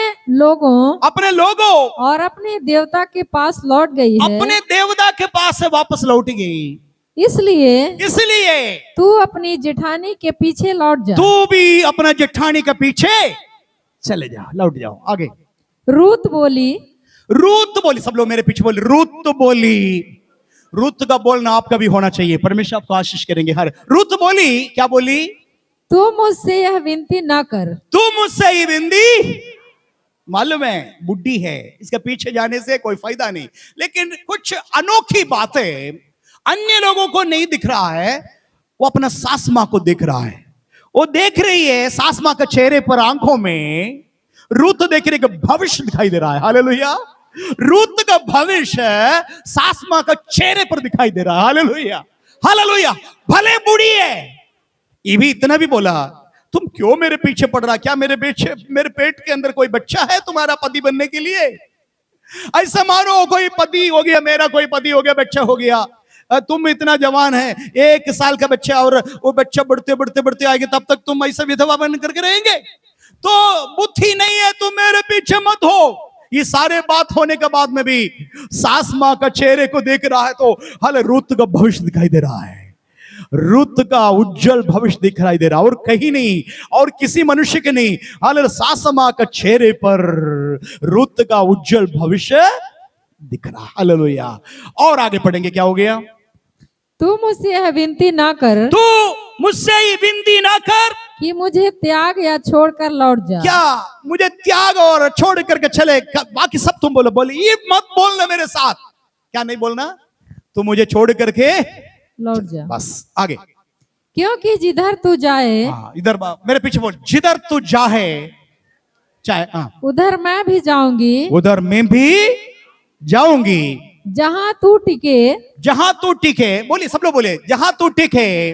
लोगों और अपने देवता के पास लौट गई है, अपने देवता के पास से वापस लौट गई। इसलिए तू अपनी जेठानी के पीछे लौट जा। तू भी अपना जेठानी के पीछे चले जा, लौट जाओ। आगे रूत बोली, सब लोग मेरे पीछे बोले, रूत बोली। रूत का बोलना आपका भी होना चाहिए, परमेश्वर आपको आशीष करेंगे। हर रूत बोली, क्या बोली? तू मुझसे यह विनती ना कर, तू मुझसे ये विनती, मालूम है बुढ़ी है, इसके पीछे जाने से कोई फायदा नहीं, लेकिन कुछ अनोखी बातें अन्य लोगों को नहीं दिख रहा है, वो अपना सास मां को देख रहा है। वो देख रही है सास मां के चेहरे पर, आंखों में रूत देख रही है, भविष्य दिखाई दे रहा है। हालेलुया। रूत का भविष्य सास मां का चेहरे पर दिखाई दे रहा है। Hallelujah, hallelujah. भले बूढ़ी है, ये भी इतना भी बोला, तुम क्यों मेरे पीछे पड़ रहा? क्या मेरे पेट के अंदर कोई बच्चा है तुम्हारा पति बनने के लिए? ऐसा मानो कोई पति हो गया, मेरा कोई पति हो गया, बच्चा हो गया। तुम इतना जवान है, 1 साल का बच्चा, और वो बच्चा बढ़ते बढ़ते बढ़ते आएगा, तब तक तुम ऐसा विधवा बन करके रहेंगे? तो बुद्धि नहीं है, तुम मेरे पीछे मत हो। ये सारे बात होने के बाद में भी सास मां का चेहरे को देख रहा है, तो हाल रूत का भविष्य दिखाई दे रहा है। रूत का उज्जवल भविष्य दिखाई दे रहा, और कहीं नहीं, और किसी मनुष्य के नहीं, हाल सास मां का चेहरे पर रूत का उज्जवल भविष्य दिख रहा। हालेलुया। और आगे पढ़ेंगे, क्या हो गया? तू मुझसे यह विनती ना कर, तू मुझसे ये विनती ना कर कि मुझे त्याग या छोड़कर लौट जा। क्या मुझे त्याग और छोड़ करके चले? बाकी सब तुम बोलो, बोले ये मत बोलना मेरे साथ। क्या नहीं बोलना? तू मुझे छोड़ करके लौट जा, बस। आगे, क्योंकि जिधर तू जाए, इधर मेरे पीछे बोल, जिधर तू जाए चाहे उधर मैं भी जाऊंगी, उधर मैं भी जाऊंगी। जहां तू टिके, बोलिए, सब लोग बोले, जहां तू टिके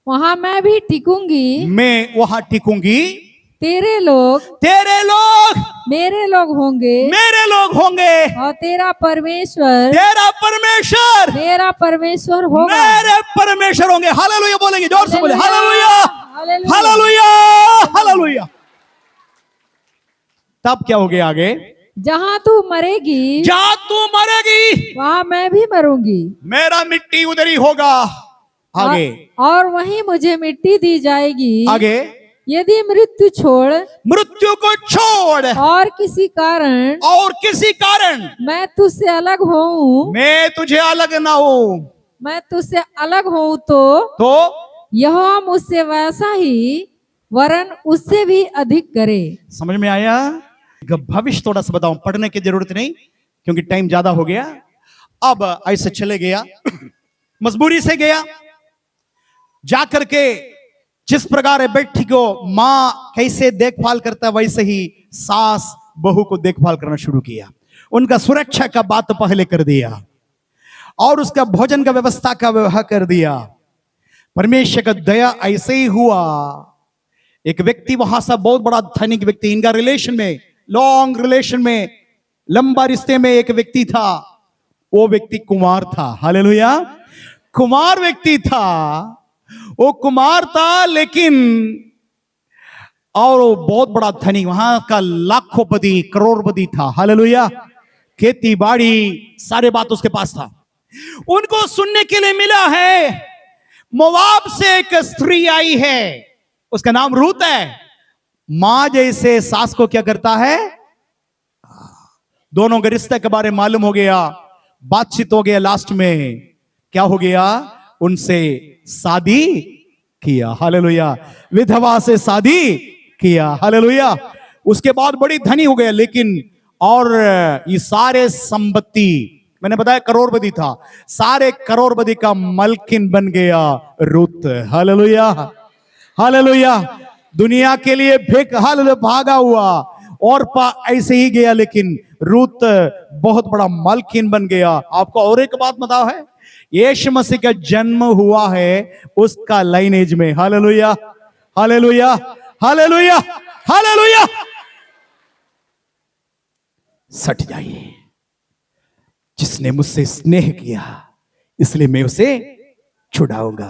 वहां मैं भी टिकूंगी, मैं वहां टिकूंगी। तेरे लोग मेरे लोग होंगे, और तेरा परमेश्वर मेरा परमेश्वर होगा। मेरे परमेश्वर होंगे। हालेलुया बोलेंगे, जोर से बोले, हालेलुया, हालेलुया, हालेलुया। तब क्या हो गया आगे? जहाँ तू मरेगी वहाँ मैं भी मरूंगी, मेरा मिट्टी उधर ही होगा। आगे, और वहीं मुझे मिट्टी दी जाएगी। आगे, यदि मृत्यु को छोड़ और किसी कारण मैं तुझसे अलग हूँ, मैं तुझे अलग ना हूँ, मैं तुझसे अलग हूँ, तो यहोवा मुझसे वैसा ही वरन उससे भी अधिक करे। समझ में आया? भविष्य थोड़ा सा बताऊं, पढ़ने की जरूरत नहीं क्योंकि टाइम ज्यादा हो गया। अब ऐसे चले गया, मजबूरी से गया, जाकर के जिस प्रकार बेटी को मां कैसे देखभाल करता वैसे ही सास बहू को देखभाल करना शुरू किया, उनका सुरक्षा का बात पहले कर दिया और उसका भोजन का व्यवस्था का व्यवहार कर दिया। परमेश्वर का दया ऐसे ही हुआ। एक व्यक्ति वहां से बहुत बड़ा धनिक व्यक्ति, इनका रिलेशन में, लॉन्ग रिलेशन में, लंबा रिश्ते में एक व्यक्ति था। वो व्यक्ति कुमार था। हालेलुया। कुमार व्यक्ति था, वो कुमार था, लेकिन और वो बहुत बड़ा धनी, वहां का लाखोंपति करोड़पति था। हालेलुया। खेती बाड़ी सारे बात उसके पास था। उनको सुनने के लिए मिला है मोवाब से एक स्त्री आई है, उसका नाम रूत है। मां जैसे सास को क्या करता है, दोनों के रिश्ते के बारे में मालूम हो गया, बातचीत हो गया, लास्ट में क्या हो गया, उनसे शादी किया। हालेलुया। विधवा से शादी किया। हालेलुया। उसके बाद बड़ी धनी हो गया, लेकिन और ये सारे संपत्ति, मैंने बताया करोड़पति था, सारे करोड़पति का मलकिन बन गया रूत। हालेलुया। हालेलुया। दुनिया के लिए हालेलुया भागा हुआ और ऐसे ही गया, लेकिन रूत बहुत बड़ा मलकिन बन गया। आपको और एक बात बताओ है, यीशु मसीह का जन्म हुआ है उसका लाइनेज में। हालेलुया। हालेलुया। हालेलुया। हालेलुया। सट जाइए, जिसने मुझसे स्नेह किया इसलिए मैं उसे छुड़ाऊंगा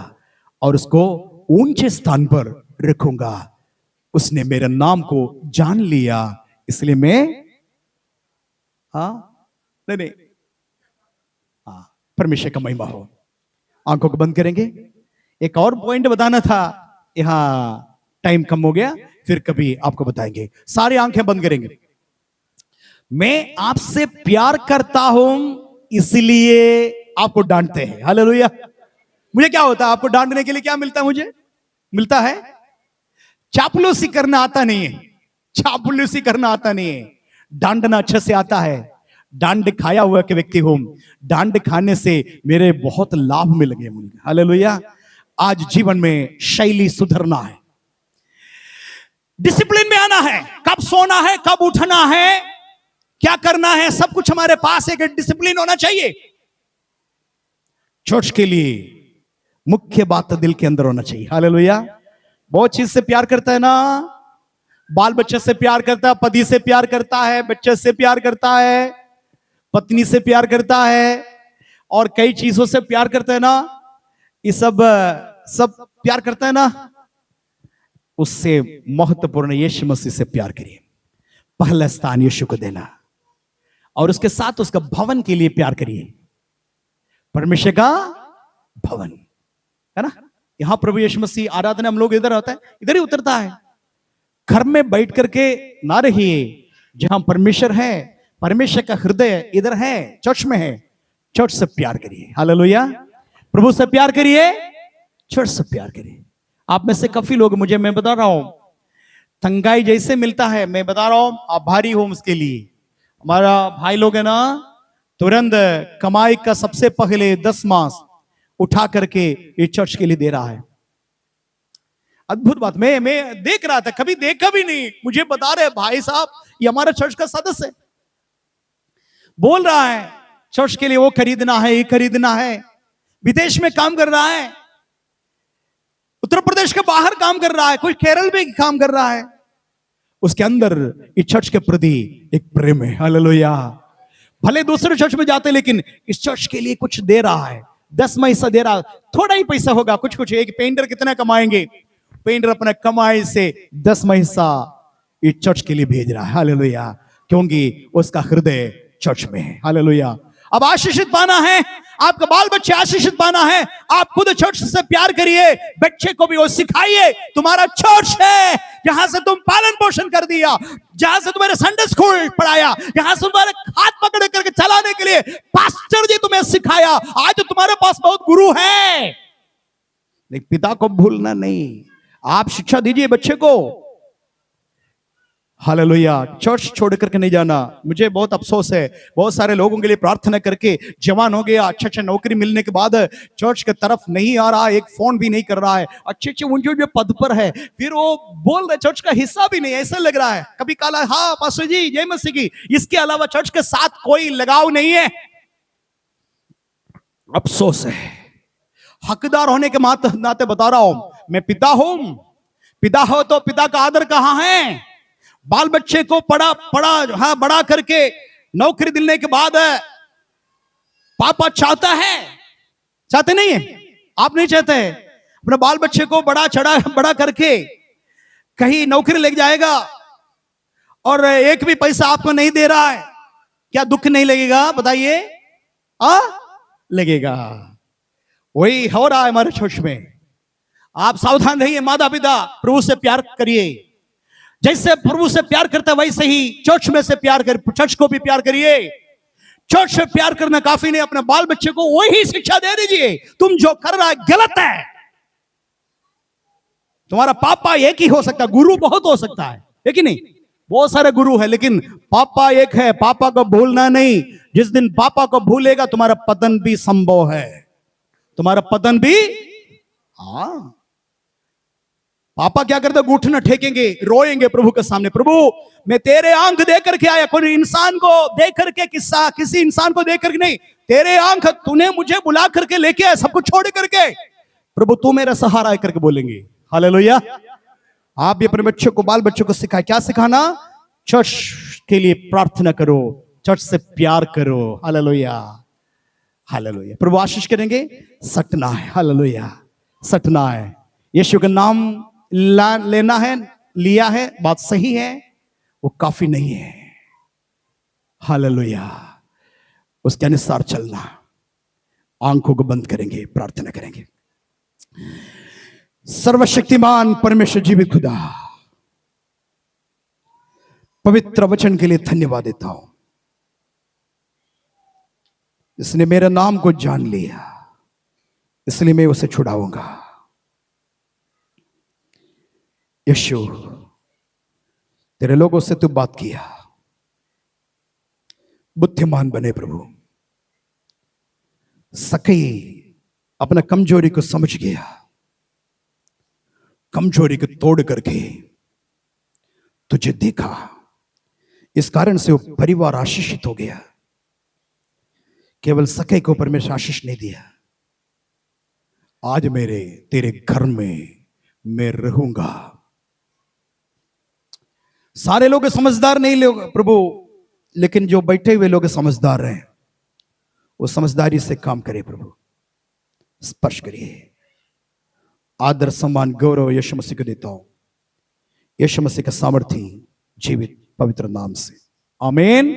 और उसको ऊंचे स्थान पर रखूंगा। उसने मेरे नाम को जान लिया इसलिए मैं नहीं परमेश्वर का महिमा हो। आंखों को बंद करेंगे। एक और पॉइंट बताना था, यहां टाइम कम हो गया, फिर कभी आपको बताएंगे। सारी आंखें बंद करेंगे। मैं आपसे प्यार करता हूं इसलिए आपको डांटते हैं। हालेलुया। मुझे क्या होता है, आपको डांटने के लिए क्या मिलता है, मुझे मिलता है चापलूसी करना आता नहीं है। चापलूसी करना आता नहीं है, डांटना अच्छे से आता है। डांट खाया हुआ के व्यक्ति हूं, डांट खाने से मेरे बहुत लाभ मिल गए मुझे। हालेलुया। आज जीवन में शैली सुधरना है, डिसिप्लिन में आना है, कब सोना है, कब उठना है, क्या करना है, सब कुछ हमारे पास एक डिसिप्लिन होना चाहिए। चर्च के लिए मुख्य बात दिल के अंदर होना चाहिए। हालेलुया। बहुत चीज से प्यार करता है ना, बाल बच्चे से प्यार करता है, पति से प्यार करता है, बच्चे से प्यार करता है, पत्नी से प्यार करता है, और कई चीजों से प्यार करता है ना, ये सब प्यार करता है ना। उससे महत्वपूर्ण यीशु मसीह से प्यार करिए, पहला स्थान यीशु को देना, और उसके साथ उसका भवन के लिए प्यार करिए। परमेश्वर का भवन है ना, यहां प्रभु यीशु मसीह आराधना हम लोग इधर आता है, इधर ही उतरता है। घर में बैठ करके ना रहिए, जहां परमेश्वर है, परमेश्वर का हृदय इधर है, चर्च में है। चर्च से प्यार करिए। हालेलुया। प्रभु से प्यार करिए, चर्च से प्यार करिए। आप में से काफी लोग, मुझे मैं बता रहा हूं, तंगाई जैसे मिलता है, मैं बता रहा हूं, आभारी हूं उसके लिए। हमारा भाई लोग है ना, तुरंत कमाई का सबसे पहले 10 मास उठा करके ये चर्च के लिए दे रहा है। अद्भुत बात। मैं देख रहा था, कभी देखा भी नहीं, मुझे बता रहे भाई साहब ये हमारा चर्च का सदस्य है, बोल रहा है चर्च के लिए वो खरीदना है, ये खरीदना है। विदेश में काम कर रहा है, उत्तर प्रदेश के बाहर काम कर रहा है, कोई केरल में काम कर रहा है। उसके अंदर इस चर्च के प्रति एक प्रेम है। हालेलुया। भले दूसरे चर्च में जाते, लेकिन इस चर्च के लिए कुछ दे रहा है। 10 पैसा दे रहा, थोड़ा ही पैसा होगा, कुछ। एक पेंटर कितना कमाएंगे, पेंटर अपने कमाई से 10 पैसा इस चर्च के लिए भेज रहा है। हालेलुया। क्योंकि उसका हृदय चर्च में है। हालेलुया। अब आशीषित पाना है, आपका बाल बच्चे आशीषित पाना है, आप खुद चर्च से प्यार करिए, बच्चे को भी वो सिखाइए। तुम्हारा चर्च है जहां से तुम पालन पोषण कर दिया, जहां से तुम्हारे संडे स्कूल पढ़ाया, जहां से तुम्हारे हाथ पकड़ करके चलाने के लिए पास्टर जी तुम्हें सिखाया। आज तो तुम्हारे पास बहुत गुरु है, लेकिन पिता को भूलना नहीं। आप शिक्षा दीजिए बच्चे को, हालेलुया। चर्च छोड़ करके नहीं जाना। मुझे बहुत अफसोस है, बहुत सारे लोगों के लिए प्रार्थना करके जवान हो गया, अच्छे अच्छे नौकरी मिलने के बाद चर्च की तरफ नहीं आ रहा, एक फोन भी नहीं कर रहा है, अच्छे अच्छे उनके जो पद पर है, फिर वो बोल रहे चर्च का हिस्सा भी नहीं, ऐसा लग रहा है। कभी कहा हाँ पास्टर जी जय मसीह की, इसके अलावा चर्च के साथ कोई लगाव नहीं है। अफसोस है। हकदार होने के नाते बता रहा हूं, मैं पिता हूं। पिता हो तो पिता का आदर कहां है? बाल बच्चे को बड़ा करके नौकरी दिलने के बाद पापा चाहता है, चाहते नहीं है? आप नहीं चाहते हैं? अपने बाल बच्चे को बड़ा करके कहीं नौकरी ले जाएगा और एक भी पैसा आपको नहीं दे रहा है, क्या दुख नहीं लगेगा? बताइए। लगेगा। वही हो रहा है हमारे चर्च में। आप सावधान रहिए। माता पिता प्रभु से प्यार करिए, जैसे प्रभु से प्यार करता है वैसे ही चर्च में से प्यार कर, चर्च को भी प्यार करिए। चर्च से प्यार करना काफी नहीं, अपने बाल बच्चे को वही शिक्षा दे दीजिए, तुम जो कर रहा है गलत है। तुम्हारा पापा एक ही हो सकता है, गुरु बहुत हो सकता है कि नहीं? बहुत सारे गुरु है, लेकिन पापा एक है। पापा को भूलना नहीं। जिस दिन पापा को भूलेगा तुम्हारा पतन भी संभव है, तुम्हारा पतन भी। पापा क्या करते? घुटना टेकेंगे, रोएंगे प्रभु के सामने, प्रभु मैं तेरे आंख देख करके आया, कोई इंसान को देख करके, किसी इंसान को देख करके नहीं, तेरे आंख, तूने मुझे बुला करके लेके आया, सब कुछ छोड़ करके, प्रभु तू मेरा सहारा है करके बोलेंगे। हालेलुया। आप भी अपने बच्चों को, बाल बच्चों को सिखाए। क्या सिखाना? चर्च के लिए प्रार्थना करो, चर्च से प्यार करो। Hallelujah, hallelujah. प्रभु आशीष करेंगे। सटना है, हालेलुया, सटना है। यीशु का नाम लेना है, लिया है, बात सही है, वो काफी नहीं है। हालेलुया। उसके अनुसार चलना। आंखों को बंद करेंगे, प्रार्थना करेंगे। सर्वशक्तिमान परमेश्वर जीवित खुदा, पवित्र वचन के लिए धन्यवाद देता हूं। इसने मेरे नाम को जान लिया, इसलिए मैं उसे छुड़ाऊंगा। यीशु, तेरे लोगों से तू बात किया, बुद्धिमान बने प्रभु। सकई अपना कमजोरी को समझ गया, कमजोरी को तोड़ करके तुझे देखा, इस कारण से वो परिवार आशीषित हो गया। केवल सके को परमेश्वर आशीष नहीं दिया, आज मेरे तेरे घर में मैं रहूंगा। सारे लोग समझदार नहीं लोग प्रभु, लेकिन जो बैठे हुए लोग समझदार हैं, वो समझदारी से काम करे प्रभु। स्पर्श करिए। आदर सम्मान गौरव यीशु मसीह को देता हूं, यीशु मसीह का सामर्थी जीवित पवित्र नाम से, आमीन।